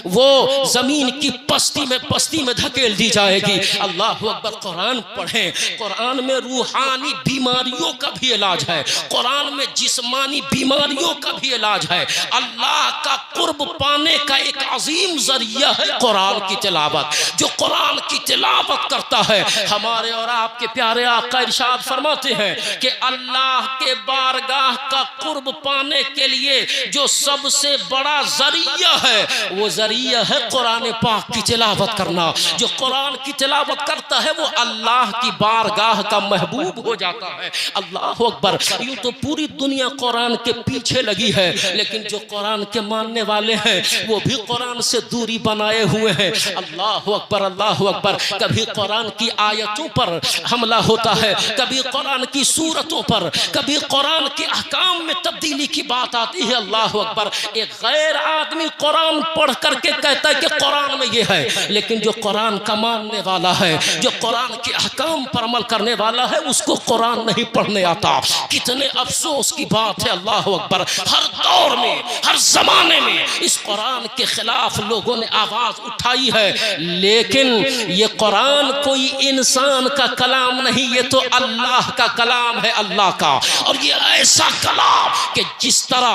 वो जमीन की पस्ती में धकेल दी जाएगी। अल्लाह अकबर। कुरान पढ़ें, कुरान में रूहानी बीमारियों का भी इलाज है, कुरान में जिस्मानी बीमारियों का भी इलाज है। अल्लाह का कुर्ब पाने का एक अजीम जरिया है कुरान की तिलावत। जो कुरान की तिलावत करता है, हमारे और आपके प्यारे आका इरशाद फरमाते हैं कि अल्लाह के बारगाह का कुर्ब पाने के लिए जो सबसे बड़ा जरिया है वो जरिया है कुरान पाक की तिलावत करना। जो कुरान की तिलावत करता है वो अल्लाह की बारगाह का महबूब हो जाता है। अल्लाह अकबर। यूं तो पूरी दुनिया कुरान के पीछे लगी है, लेकिन जो कुरान के मानने वाले हैं वो भी कुरान से दूरी बनाए हुए हैं। अल्लाह अकबर, अल्लाह अकबर। कभी कुरान की आयतों पर हमला होता है, कभी कुरान की सूरतों पर, कभी कुरान के अहकाम में तब्दीली की बात आती है। अल्लाह अकबर। एक गैर आदमी कुरान पढ़ करके कहता है कि कुरान में ये है, लेकिन जो कुरान का मानने वाला है, जो कुरान के अहकाम पर अमल करने वाला है, उसको कुरान नहीं पढ़ने आता। कितने अफसोस की बात है। अल्लाह अकबर। हर दौर में, हर जमाने में इस कुरान के खिलाफ लोगों ने आवाज उठाई है, लेकिन ये कुरान कोई इंसान का कलाम नहीं, ये तो अल्लाह का कलाम है, अल्लाह का। और ये ऐसा कलाम कि जिस तरह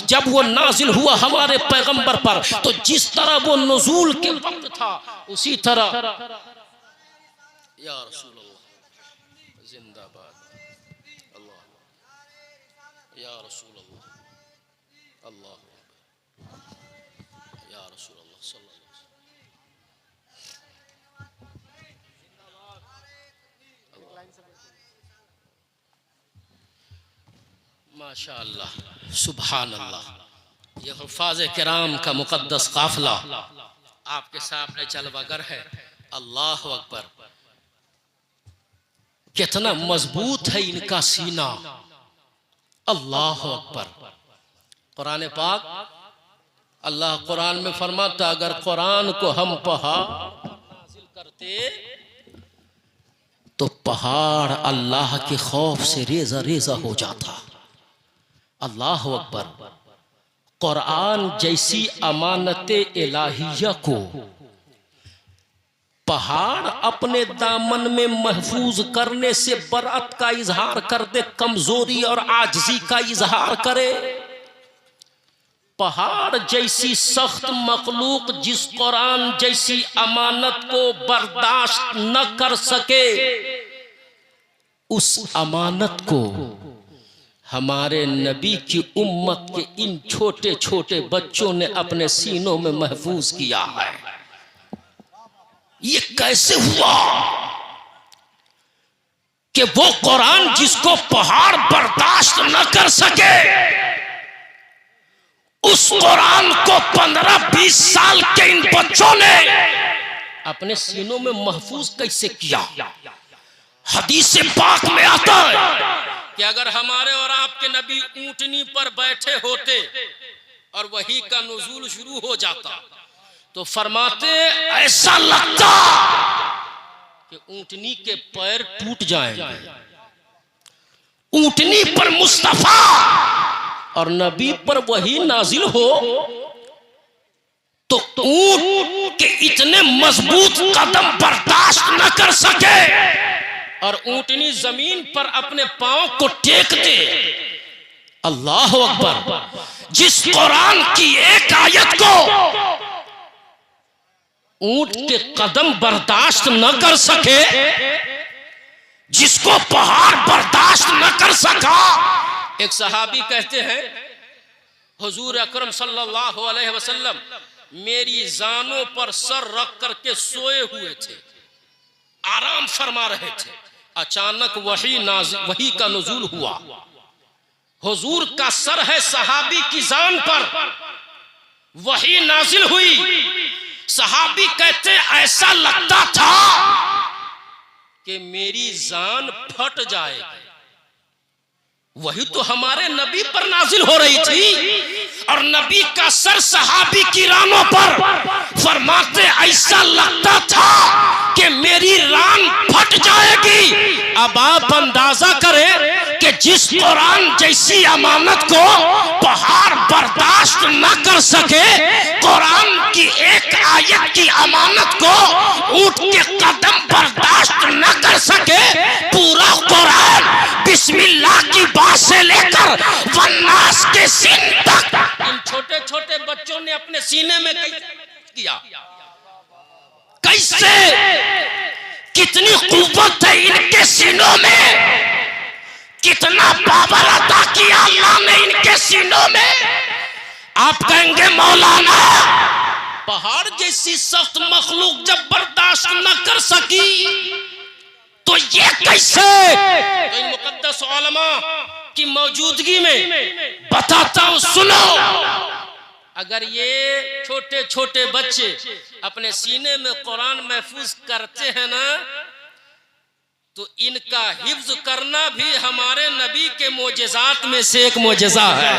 जब वो नाजिल हुआ हमारे पैगंबर पर, तो जिस तरह वो नुज़ूल के वक्त था उसी तरह या रसूल अल्लाह जिंदाबाद, अल्लाह या रसूल अल्लाह, अल्लाह या रसूल अल्लाह सल्लल्लाहु अलैहि वसल्लम। माशा अल्लाह, सुभान अल्लाह। ये हुफ़ाज़ किराम का मुक़द्दस काफ़िला आपके सामने चलवागर है। अल्लाह अकबर। कितना मजबूत है इनका सीना। अल्लाह अकबर। कुरान पाक, अल्लाह कुरान में फरमाता अगर कुरान को हम पहाड़ नाज़िल करते तो पहाड़ अल्लाह के खौफ से रेजा रेजा हो जाता। अल्लाह अकबर। कुरान जैसी अमानते इलाहिया को पहाड़ अपने दामन में महफूज करने से बरात का इजहार कर दे, कमजोरी और आजिज़ी का इजहार करे। पहाड़ जैसी सख्त मखलूक जिस कुरान जैसी अमानत को बर्दाश्त न कर सके, उस अमानत को हमारे नबी की उम्मत के इन छोटे छोटे बच्चों ने अपने सीनों में महफूज किया है। ये कैसे हुआ कि वो कुरान जिसको पहाड़ बर्दाश्त न कर सके, उस कुरान को 15-20 साल के इन बच्चों ने अपने सीनों में महफूज कैसे किया। हदीस पाक में आता है कि अगर हमारे और आपके नबी ऊंटनी पर बैठे होते और वही का नुज़ूल शुरू हो जाता तो फरमाते ऐसा लगता कि ऊंटनी के पैर टूट जाएंगे। ऊंटनी पर मुस्तफा और नबी पर वही नाजिल हो तो ऊंट के इतने मजबूत कदम बर्दाश्त न कर सके और ऊंटनी जमीन पर अपने पांव को टेक दे। अल्लाह अकबर। जिस कुरान की एक आयत को ऊंट के कदम बर्दाश्त न कर सके, जिसको पहाड़ बर्दाश्त न कर सका। एक सहाबी कहते हैं हुजूर अकरम सल्लल्लाहु अलैहि वसल्लम मेरी जानों पर सर रख करके सोए हुए थे, आराम फरमा रहे थे। अचानक वही का नुज़ूल हुआ। हुजूर का सर है सहाबी की जान पर, वही नाजिल हुई। सहाबी कहते ऐसा लगता था कि मेरी जान फट जाएगी। वही तो हमारे नबी पर नाजिल हो रही थी और नबी का सर सहाबी की रानों पर। फरमाते ऐसा लगता था कि मेरी रान फट जाएगी। अब आप अंदाजा करें कि जिस कुरान जैसी अमानत को पहाड़ बर्दाश्त न कर सके, कुरान की एक आयत की अमानत को ऊंट के कदम बर्दाश्त न कर सके, पूरा कुरान बिस्मिल्लाह की बात से लेकर वन्नास के सीन तक इन छोटे छोटे बच्चों ने अपने सीने में किया। कैसे, कितनी कुव्वत है इनके सीनों में, कितना पावर अता किया अल्लाह ने इनके सीनों में। आप कहेंगे मौलाना पहाड़ जैसी सख्त मखलूक जब बर्दाश्त न कर सकी तो ये कैसे? तो इन मुकद्दस उलमा की मौजूदगी में बताता हूं, सुनो। अगर ये छोटे छोटे बच्चे अपने सीने में कुरान महफूज करते हैं ना, तो इनका हिफ्ज करना भी हमारे नबी के मोजेजात में से एक मोजेजा है।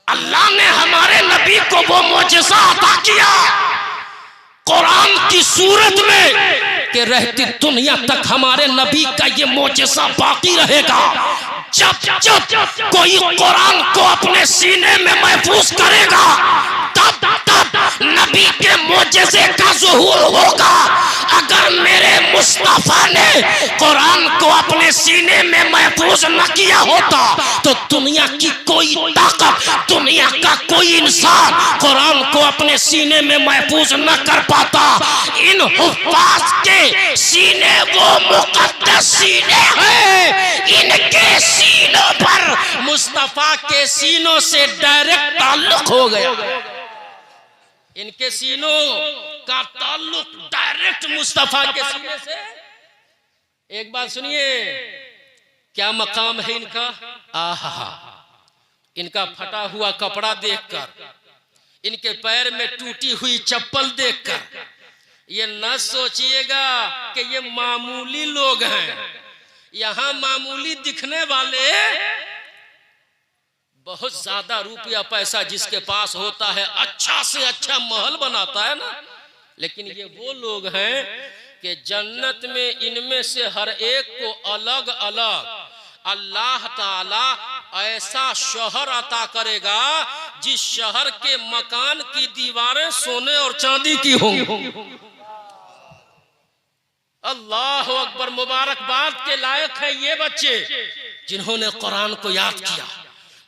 अल्लाह ने हमारे नबी को वो मोजेजा अता किया कुरान की सूरत में कि रहती दुनिया तक हमारे नबी का ये मोजेजा बाकी रहेगा। जब जब कोई कुरान को अपने सीने में महफूज करेगा तब तब नबी के मोजेजे का ज़ुहूर होगा। अगर मेरे मुस्तफा ने कुरान को अपने सीने में महफूज न किया होता तो दुनिया की कोई ताकत, दुनिया का कोई इंसान कुरान को अपने सीने में महफूज न कर पाता। इन हुफ्फाज के सीने वो मुकद्दस सीने हैं, इनके सीनों पर मुस्तफा के सीनों से डायरेक्ट ताल्लुक हो गया। इनके सीनों का ताल्लुक डायरेक्ट मुस्तफा के सीने से। एक बात सुनिए, क्या मकाम है इनका। आहा, इनका फटा हुआ कपड़ा देखकर, इनके पैर में टूटी हुई चप्पल देखकर ये न सोचिएगा कि ये मामूली लोग हैं। यहां मामूली दिखने वाले बहुत ज्यादा रुपया पैसा जिसके पास होता है अच्छा से अच्छा महल बनाता है ना, लेकिन ये वो लोग हैं कि जन्नत में इनमें से हर एक को अलग अलग अल्लाह ताला ऐसा शहर अता करेगा जिस शहर के मकान की दीवारें सोने और चांदी की होंगी। अल्लाह अकबर। मुबारकबाद के लायक है ये बच्चे जिन्होंने कुरान को याद किया।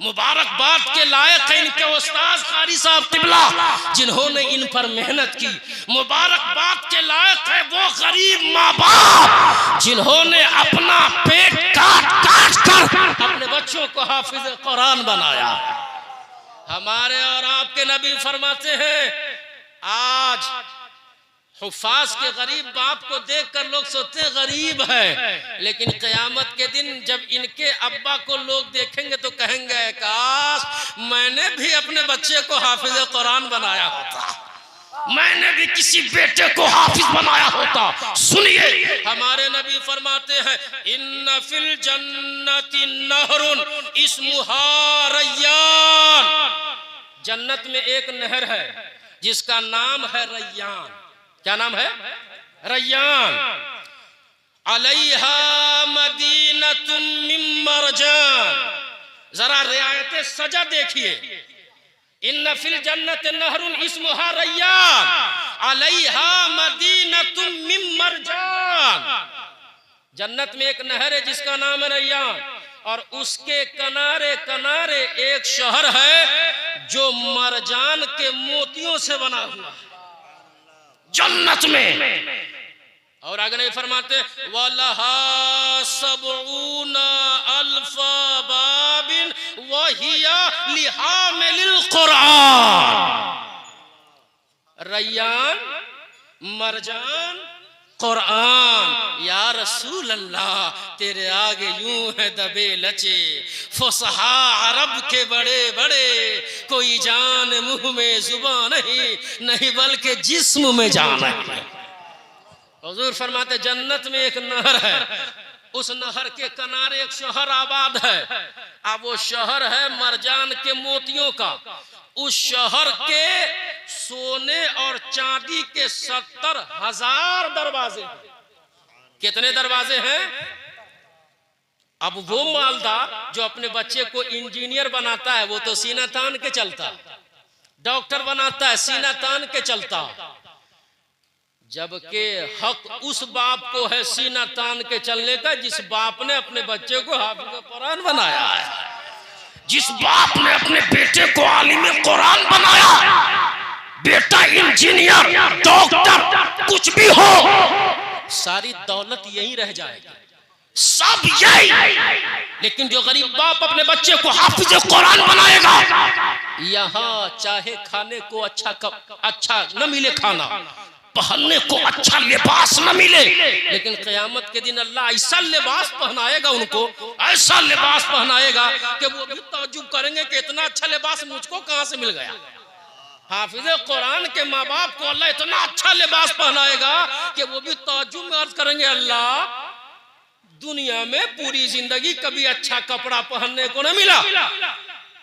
मुबारकबाद के लायक है इनके उस्ताद कारी साहब तिबला जिन्होंने इन पर मेहनत की। मुबारकबाद के लायक है वो गरीब माँ बाप जिन्होंने अपना पेट काट काट कर अपने बच्चों को हाफिज कुरान बनाया। हमारे और आपके नबी फरमाते हैं, आज हुफ्फाज के गरीब बाप को देखकर लोग सोचते गरीब है, लेकिन क़यामत के दिन जब इनके अब्बा को लोग देखेंगे तो कहेंगे काश मैंने भी अपने बच्चे को हाफिज कुरान बनाया होता, मैंने भी किसी बेटे को हाफिज बनाया होता। सुनिए, हमारे नबी फरमाते हैं, इन्ना फिल जन्नति नहरुन इस्मुहा रय्यान। जन्नत में एक नहर है जिसका नाम है रय्यान। क्या नाम है? रय्यान। अलैहा मदीनतुन मिन मरजान। जरा रियायत सजा देखिए, इन्न फिल जन्नत नहरुन इस्मुहा रय्यान अलैहा मदीनतुम मिन मरजान। जन्नत में एक नहर है जिसका नाम है रय्यान, और उसके किनारे किनारे एक शहर है जो मरजान के मोतियों से बना हुआ है जन्नत में। और आगे नहीं फरमाते वलहा सबऊना अल्फा बाबिन वहिया लिहामिल कुरान। रय्यान, मरजान, कुरान। या रसूल अल्लाह तेरे आगे यूं है दबे लचे फुसहा अरब के बड़े बड़े, कोई जान मुंह में जुबान नहीं बल्कि जिस्म में जान है। हुजूर फरमाते जन्नत में एक नहर है, उस नहर के किनारे एक शहर आबाद है। अब वो शहर है मरजान के मोतियों का। उस शहर के सोने और चांदी के 70,000 दरवाजे। कितने दरवाजे हैं? अब वो मालदार जो अपने बच्चे को इंजीनियर बनाता है वो तो सीना तान के चलता, डॉक्टर बनाता है सीना तान के चलता, जबकि हक उस बाप को है सीना तान के चलने का जिस बाप ने अपने बच्चे को हाफिज़ कुरान बनाया है, जिस बाप ने अपने बेटे को आलिम कुरान बनाया। बेटा इंजीनियर, डॉक्टर, कुछ भी हो, सारी दौलत यही रह जाएगी, सब यही। लेकिन जो गरीब बाप अपने बच्चे को हाफिज़ कुरान बनाएगा, यहाँ चाहे खाने को अच्छा न मिले, खाना पहनने को अच्छा लिबास न मिले, लेकिन क़यामत के दिन अल्लाह ऐसा लिबास पहनाएगा उनको, ऐसा लिबास पहनाएगा कि वो भी ताज्जुब करेंगे कि इतना अच्छा लिबास मुझको कहां से मिल गया। हाफिज़े कुरान के माँ बाप को अल्लाह इतना अच्छा लिबास पहनाएगा कि वो भी ताज्जुब में अर्ज करेंगे अल्लाह दुनिया में पूरी जिंदगी कभी अच्छा कपड़ा पहनने को न मिला,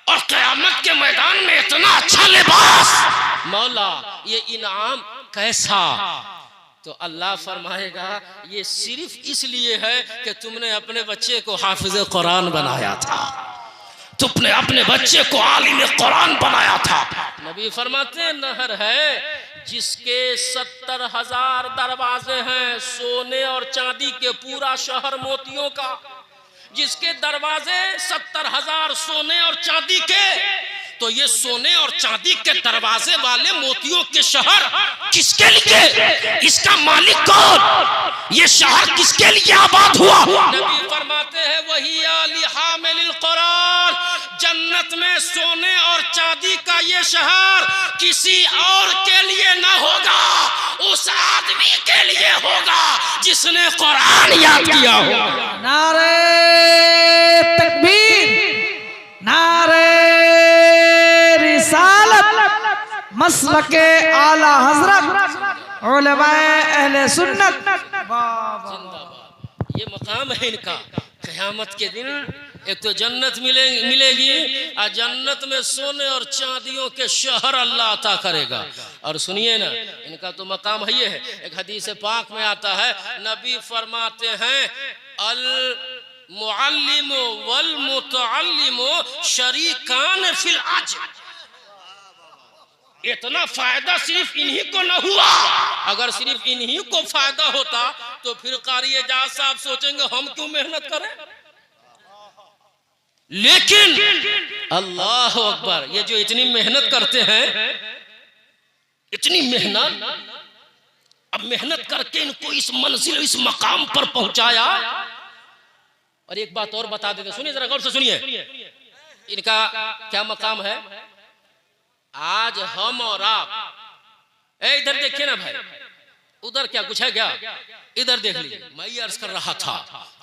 और क़यामत के मैदान में इतना अच्छा लिबास, मौला ये इनाम कैसा। तो अल्लाह फरमाएगा ये सिर्फ इसलिए है कि तुमने अपने बच्चे को हाफिज़ कुरान बनाया था, तुमने अपने बच्चे को आलिम कुरान बनाया था। नबी फरमाते नहर है जिसके 70,000 दरवाजे हैं, सोने और चांदी के, पूरा शहर मोतियों का, जिसके दरवाजे 70,000 सोने और चांदी के। तो ये सोने और चांदी के दरवाजे वाले मोतियों के शहर किसके लिए? इसका मालिक कौन? ये शहर किसके लिए आबाद हुआ? नबी फरमाते हैं वही अली हामिल कुरान। जन्नत में सोने और चांदी का ये शहर किसी और के लिए ना होगा, उस आदमी के लिए होगा जिसने कुरान याद किया होगा।
नारे तकबीर, नारे मसलके आला हजरत उलमाए अहले सुन्नत जिंदाबाद।
ये मकाम है इनका। क़यामत के दिन एक तो जन्नत मिलेगी, और जन्नत में सोने और चांदियों के शहर अल्लाह अता करेगा। और सुनिए ना, इनका तो मकाम है ये है। एक हदीस पाक में आता है, नबी फरमाते हैं अल मुअल्लिमु वल मुतअल्लिमु शरीकान फिल अज्र। इतना फायदा सिर्फ इन्हीं को न हुआ। अगर सिर्फ इन्हीं को फायदा होता तो फिर कारी एजाज साहब सोचेंगे हम क्यों मेहनत करें। लेकिन अल्लाह अकबर, ये जो इतनी मेहनत करते हैं, इतनी मेहनत, अब मेहनत करके इनको इस मंजिल, इस मकाम पर पहुंचाया। और एक बात और बता देते, सुनिए जरा गौर से सुनिए, इनका क्या मकाम है। आज हम और आप, इधर देखिए ना भाई, उधर क्या कुछ है क्या? इधर देख लीजिए। मैं ये अर्ज कर रहा था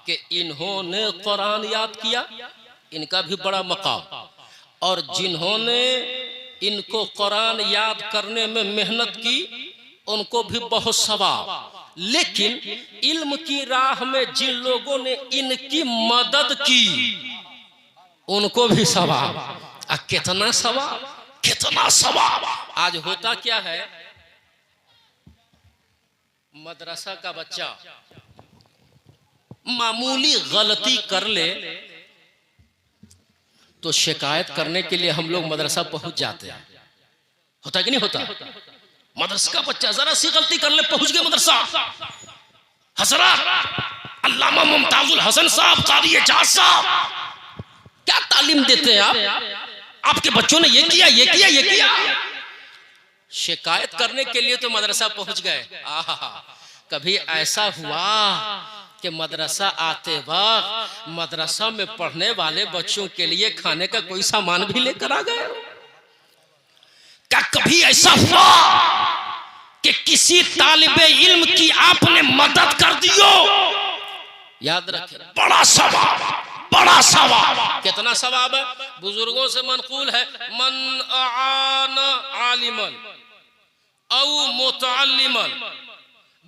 कि इन्होंने कुरान याद किया, इनका भी बड़ा मकाम, और जिन्होंने इनको कुरान याद करने में मेहनत की उनको भी बहुत सवाब। लेकिन इल्म की राह में जिन लोगों ने इनकी मदद की उनको भी सवाब। कितना सवाब, कितना सवाब। आज होता क्या है, मदरसा का बच्चा मामूली गलती कर ले तो शिकायत करने के लिए हम लोग मदरसा पहुंच जाते हैं। होता कि नहीं होता? मदरसा का बच्चा जरा सी गलती कर ले, पहुंच गया मदरसा। हजरत अल्लामा मुमताजुल हसन साहब, कारी एजाज साहब, क्या तालीम देते हैं आप? आपके बच्चों ने ये किया, ये किया, ये किया। शिकायत करने के लिए तो मदरसा पहुंच गए। आहा, कभी ऐसा हुआ कि मदरसा आते वक्त मदरसा में पढ़ने वाले बच्चों के लिए खाने का कोई सामान भी लेकर आ गए? क्या कभी ऐसा हुआ कि किसी तालिबे इल्म की आपने मदद कर दियो? याद रखें, बड़ा सवाब, बड़ा सवाब। कितना सवाब है? बुजुर्गों से मनकूल है, मन आन आलिमन औ मुतअल्लिमन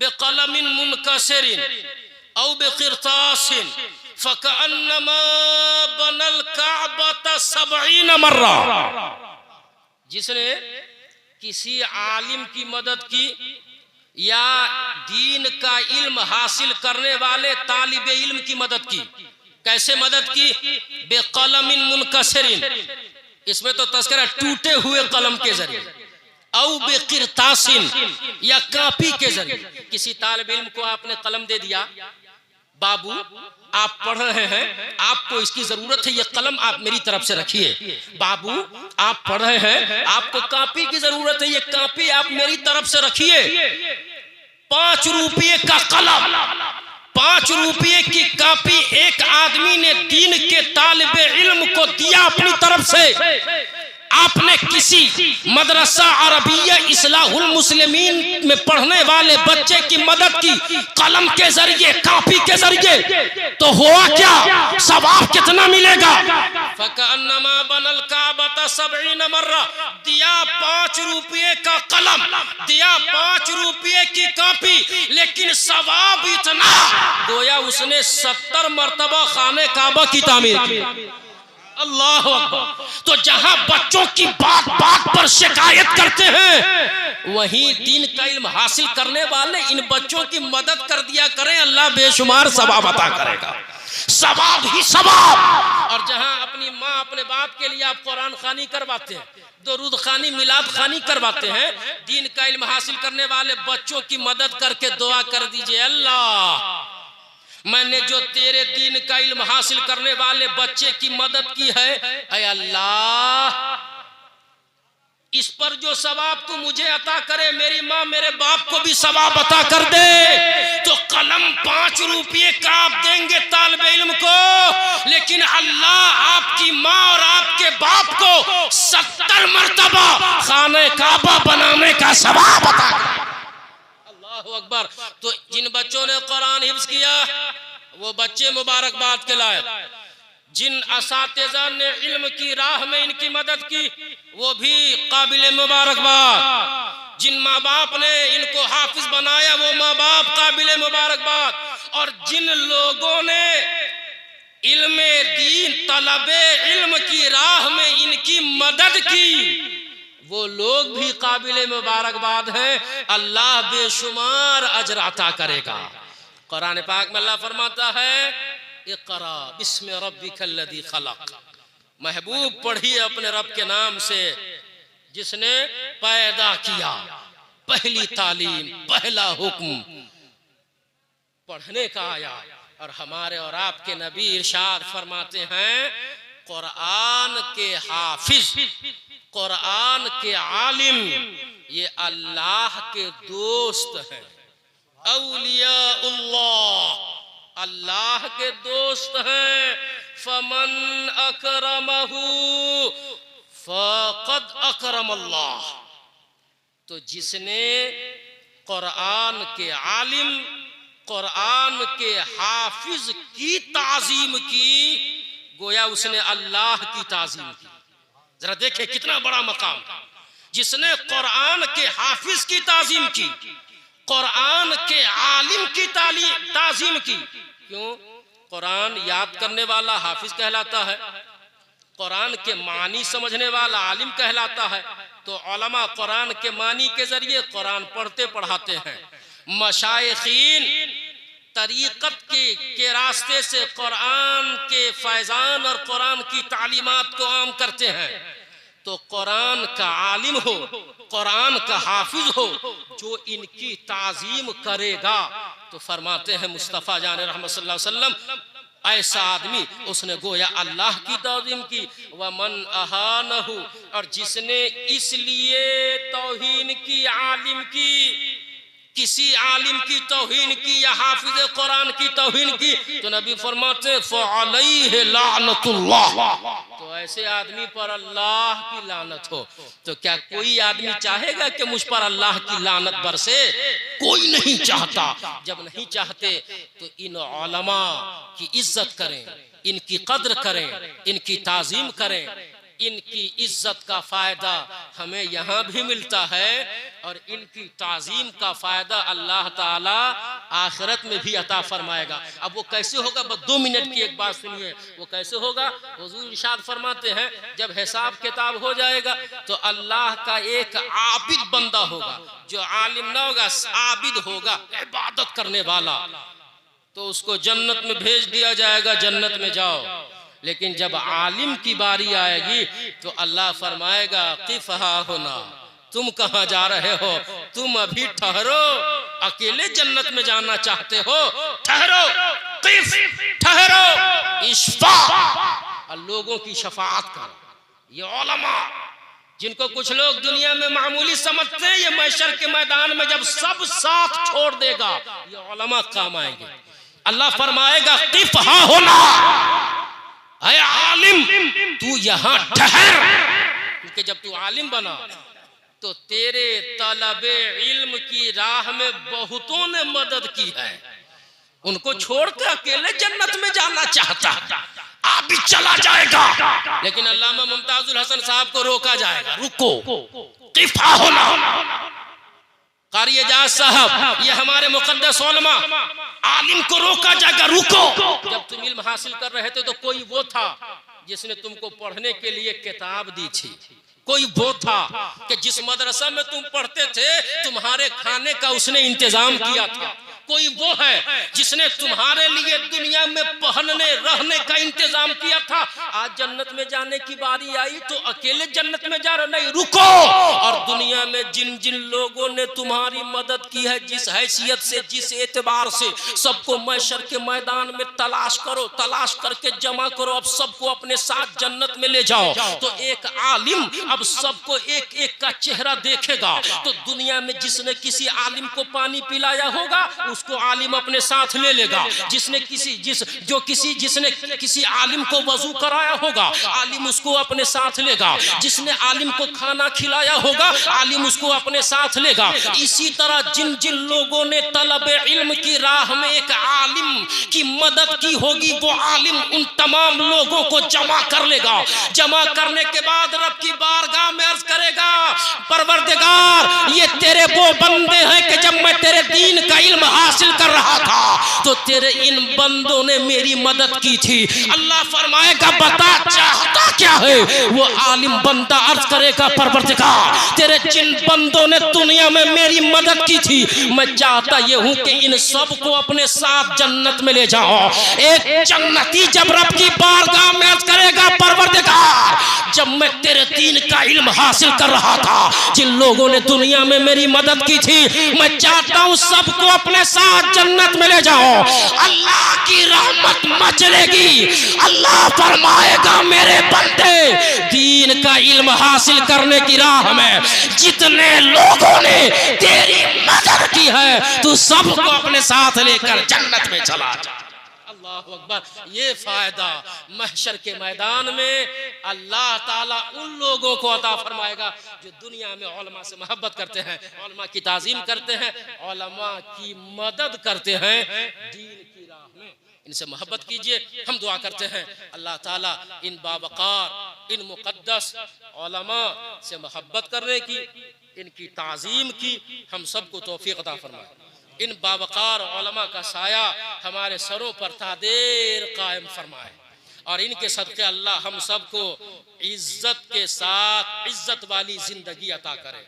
बिक़लमिन मुनकसिरिन औ बिक़िरतासिन फ़कअन्नमा बनल काबता 70 मर्रा। जिसने किसी आलिम की मदद की या दीन का इल्म हासिल करने वाले तालिबे इल्म की मदद की। कैसे मदद की? बेकलमिन मुनकसिरिन, इसमें तो तस्करा टूटे हुए कलम के जरिए, औ बेकिरतासिन, या कापी के जरिए। किसी तालिब इल्म को आपने कलम दे दिया, बाबू आप पढ़ रहे हैं, आपको इसकी जरूरत है, ये कलम आप मेरी तरफ से रखिए। बाबू आप पढ़ रहे हैं, आपको कापी की जरूरत है, ये कापी आप मेरी तरफ से रखिए। 5 रुपये का कलम, 5 रुपये की कापी एक आदमी ने दीन के तालिबे इल्म को दिया अपनी तरफ से। आपने किसी मदरसा अरबिया इस्लाहुल मुस्लिमीन में पढ़ने वाले बच्चे की मदद की कलम के जरिए, कापी के जरिए, तो हुआ क्या? सवाब कितना मिलेगा? फकअन्नमा बनल काबता 70 मर्रा। दिया 5 रुपये का कलम, दिया 5 रुपये की कापी, लेकिन सवाब इतना, गोया उसने 70 मर्तबा खाने काबा की तामीर की। अल्लाह अकबर। तो जहां बच्चों की बात बात पर शिकायत करते हैं, वहीं दीन का इल्म हासिल करने वाले इन बच्चों की मदद कर दिया करें, अल्लाह बेशुमार सवाब अता करेगा, सवाब ही सवाब। और जहां अपनी माँ अपने बाप के लिए आप कुरान खानी करवाते हैं, दरूद खानी, मिलाद खानी करवाते हैं, दीन का इल्म हासिल करने वाले बच्चों की मदद करके दुआ कर दीजिए, अल्लाह मैंने जो तेरे दीन का इल्म हासिल करने वाले बच्चे की मदद की है, ऐ अल्लाह इस पर जो सवाब तू मुझे अता करे, मेरी माँ मेरे बाप को भी सवाब अता कर दे। तो कलम 5 रुपये का आप देंगे तालिबे इल्म को, लेकिन अल्लाह आपकी माँ और आपके बाप को 70 मर्तबा खाने काबा बनाने का सवाब अता करे। अल्लाहु अकबर। तो जिन बच्चों ने कुरान हिफ्ज किया वो बच्चे मुबारकबाद के लायक, जिन असातिज़ा ने इल्म की राह में इनकी मदद की वो भी काबिल मुबारकबाद, जिन माँ बाप ने इनको हाफिज बनाया वो माँ बाप काबिल मुबारकबाद, और जिन लोगों ने इल्म दीन तलबे इल्म की राह में इनकी मदद की वो लोग भी काबिल मुबारकबाद हैं। अल्लाह बेशुमार अजर अता करेगा। कुरान पाक में अल्लाह फरमाता है, इक़रा बिस्मि रब्बिकल्लज़ी खलक़। महबूब पढ़िए अपने रब के नाम से जिसने पैदा किया। पहली तालीम, पहला हुक्म पढ़ने का आया। और हमारे और आपके नबी इरशाद फरमाते हैं, कुरान के हाफिज, कुरान के आलिम ये अल्लाह के दोस्त हैं। औलियाउल्लाह अल्लाह के दोस्त हैं। फमन अकरमहु फक़द अकरमल्लाह। तो जिसने कुरान के आलिम, कुरान के हाफिज की ताजीम की, गोया उसने अल्लाह की ताजीम की। जरा देखें कितना बड़ा मकाम। जिसने कुरान के हाफिज की ताजीम की, कुरान के आलिम की ताजीम की। क्यों? कुरान याद करने वाला हाफिज कहलाता है, कुरान के मानी समझने वाला आलिम कहलाता है। तो उलमा कुरान के मानी के जरिए कुरान पढ़ते पढ़ाते हैं। मशाइखीन तरीक़त के रास्ते से कुरान के फैज़ान और कुरान की तालीमात को आम करते हैं, तो कुरान का आलिम हो, कुरान का हाफिज हो, जो इनकी ताज़ीम करेगा, तो फरमाते हैं मुस्तफ़ा जान रहमत सल्लल्लाहु अलैहि वसल्लम, ऐसा आदमी उसने गोया अल्लाह की ताज़ीम की। व मन अहानहु, और जिसने इसलिए तौहीन की, आलिम की, किसी आलिम की तौहीन की या हाफिज कुरान की तौहीन की, तो नबी फरमाते फ़अलैहि लानतुल्लाह, तो ऐसे आदमी पर अल्लाह की लानत हो। तो क्या कोई आदमी चाहेगा कि मुझ पर अल्लाह की लानत बरसे? कोई नहीं चाहता। जब नहीं चाहते तो इन उलमा की इज्जत करें, इनकी कद्र करें, इनकी ताज़ीम करें। इनकी इज्जत का फायदा हमें यहाँ भी मिलता है और इनकी ताज़ीम का फायदा अल्लाह ताला आखिरत में भी अता फरमाएगा। अब वो कैसे होगा? बस 2 मिनट की एक बात सुनिए, वो कैसे होगा? हुजूर इरशाद फरमाते हैं, जब हिसाब किताब हो जाएगा तो अल्लाह का एक आबिद बंदा होगा, जो आलिम ना होगा, आबिद होगा, इबादत करने वाला, तो उसको जन्नत में भेज दिया जाएगा, जन्नत में जाओ। लेकिन जब आलिम की बारी आएगी तो अल्लाह फरमाएगा, क़िफ़हा हुना, तुम कहाँ जा रहे हो? तुम अभी ठहरो, अकेले जन्नत में जाना चाहते हो? ठहरो, क़िफ़, ठहरो, इश्फ़ा, और लोगों की शफाअत करो। ये उलमा जिनको कुछ लोग दुनिया में मामूली समझते हैं, ये महशर के मैदान में जब सब साथ छोड़ देगा, ये उलमा काम आएंगे। अल्लाह फरमाएगा, क़िफ़हा हुना, अरे आलिम तू यहाँ ठहर, क्योंकि जब तू आलिम बना तो तेरे तलबे इल्म की राह में बहुतों ने मदद की है। उनको छोड़कर अकेले जन्नत में जाना चाहता, आप भी चला जाएगा, लेकिन अल्लामा मुमताजुल हसन साहब को रोका जाएगा, रुको, क़िफ़ा होना। कारी एजाज साहब, ये हमारे मुक़द्दस उलमा, आलिम को रोका जाएगा, रुको। जब तुम इल्म हासिल कर रहे थे तो कोई वो था जिसने तुमको पढ़ने के लिए किताब दी थी, कोई वो था कि जिस मदरसा में तुम पढ़ते थे तुम्हारे खाने का उसने इंतजाम किया था, कोई वो है जिसने तुम्हारे लिए दुनिया में पहनने रहने का इंतजाम किया था। आज जन्नत में जाने की बारी आई तो अकेले जन्नत में जा रहे, नहीं, रुको। और दुनिया में जिन जिन लोगों ने तुम्हारी मदद की है, जिस हैसियत से, जिस एतबार से, सबको महशर के मैदान में तलाश करो, तलाश करके जमा करो, अब सबको अपने साथ जन्नत में ले जाओ। तो एक आलिम अब सबको एक एक का चेहरा देखेगा, तो दुनिया में जिसने किसी आलिम को पानी पिलाया होगा उसको आलिम अपने साथ ले लेगा, जिसने किसी आलिम को वजू कराया होगा आलिम उसको अपने साथ लेगा, जिसने आलिम को खाना खिलाया होगा आलिम उसको अपने साथ लेगा। इसी तरह जिन जिन लोगों ने तलबे इल्म की राह में एक आलिम की मदद की होगी, वो आलिम उन तमाम लोगों को जमा कर लेगा। जमा करने के बाद रब की बारगाह में अर्ज करेगा, परवरदिगार ये तेरे वो बंदे हैं कि जब मैं तेरे दीन का इल्म हासिल कर रहा था तो तेरे इन बंदों ने मेरी मदद की थी। अल्लाह फरमाएगा, बता चाहता क्या है? वो आलिम बंदा अर्ज करेगा, परवरदिगार तेरे जिन बंदों ने दुनिया में मेरी मदद की थी, मैं चाहता ये हूं कि इन सब को अपने साथ जन्नत में ले जाओ। एक जन्नती जब रब की बारगाह में अर्ज करेगा, परवरदिगार जब मैं तेरे दीन का इल्म हासिल कर रहा था, जिन लोगों ने दुनिया में मेरी मदद की थी, मैं चाहता हूं सबको अपने साथ जन्नत में ले जाओ। अल्लाह की रहमत मचलेगी। अल्लाह फरमाएगा, मेरे बंदे दीन का इल्म हासिल करने की राह में जितने लोगों ने तेरी मदद की है, तू सबको अपने साथ लेकर जन्नत में चला जा। अल्लाहु अकबर। ये फायदा महशर के मैदान में अल्लाह ताला उन लोगों को अता फरमाएगा जो दुनिया में उलमा से मोहब्बत करते हैं, उलमा की ताज़ीम करते हैं, उलमा की मदद करते हैं दीन की राह में। इनसे मोहब्बत कीजिए। हम दुआ करते हैं अल्लाह ताला इन बावकार, इन मुक़द्दस उलमा से मोहब्बत करने की, इनकी ताज़ीम की हम सबको तौफीक अता फरमाए। इन बावकार उलमा का साया हमारे सरों पर तादेर कायम फरमाए और इनके सदक़े अल्लाह हम सबको इज्जत के साथ इज्जत वाली जिंदगी अता करे।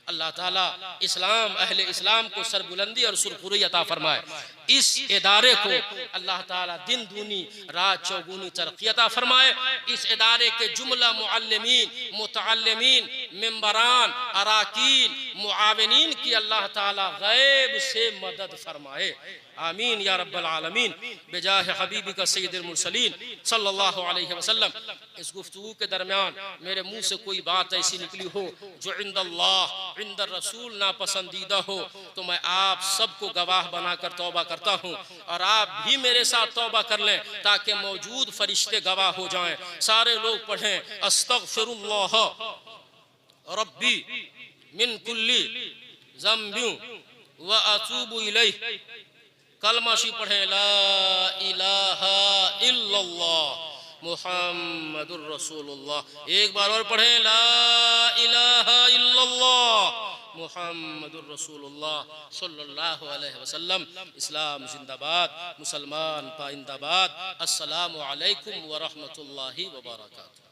अल्लाह ताला इस्लाम, अहले इस्लाम को सरबुलंदी और सुरखुरी अता फरमाए। इस इदारे को अल्लाह ताला दिन दूनी रात चौगुनी तरक्की अता फरमाए। इस इदारे के जुमला मुअल्लिमीन, मुतअल्लिमीन, मेंबरान, अराकीन, मुआविनीन की अल्लाह ताला गैब से मदद फरमाए। आमीन या रब्बल आलमीन बेजाह हबीबी का सैयदुल मुरसलीन सल्लल्लाहु अलैहि वसल्लम। इस गुफ्तगू के दरमियान मेरे मुंह से कोई बात ऐसी निकली हो जो इंदल्लाह इंदर रसूल नापसंदीदा हो तो मैं आप सबको गवाह बनाकर तौबा करता हूँ और आप भी मेरे साथ तौबा कर लें ताकि मौजूद फरिश्ते गवाह हो जाएं। सारे लोग पढ़ें अस्तगफिरुल्लाह रब्बी मिन कुल्ली ज़म्बिन व अतूबु इलैह। कलमाशी पढ़ें ला इलाहा इल्लल्लाह मुहम्मदुर रसूलुल्लाह। एक बार और पढ़ें ला इलाहा इल्लल्लाह मुहम्मदुर रसूलुल्लाह सल्लल्लाहु अलैहि वसल्लम। इस्लाम जिंदाबाद, मुसलमान पाइंदाबाद। अस्सलामु अलैकुम व रहमतुल्लाहि व बरकातुहू।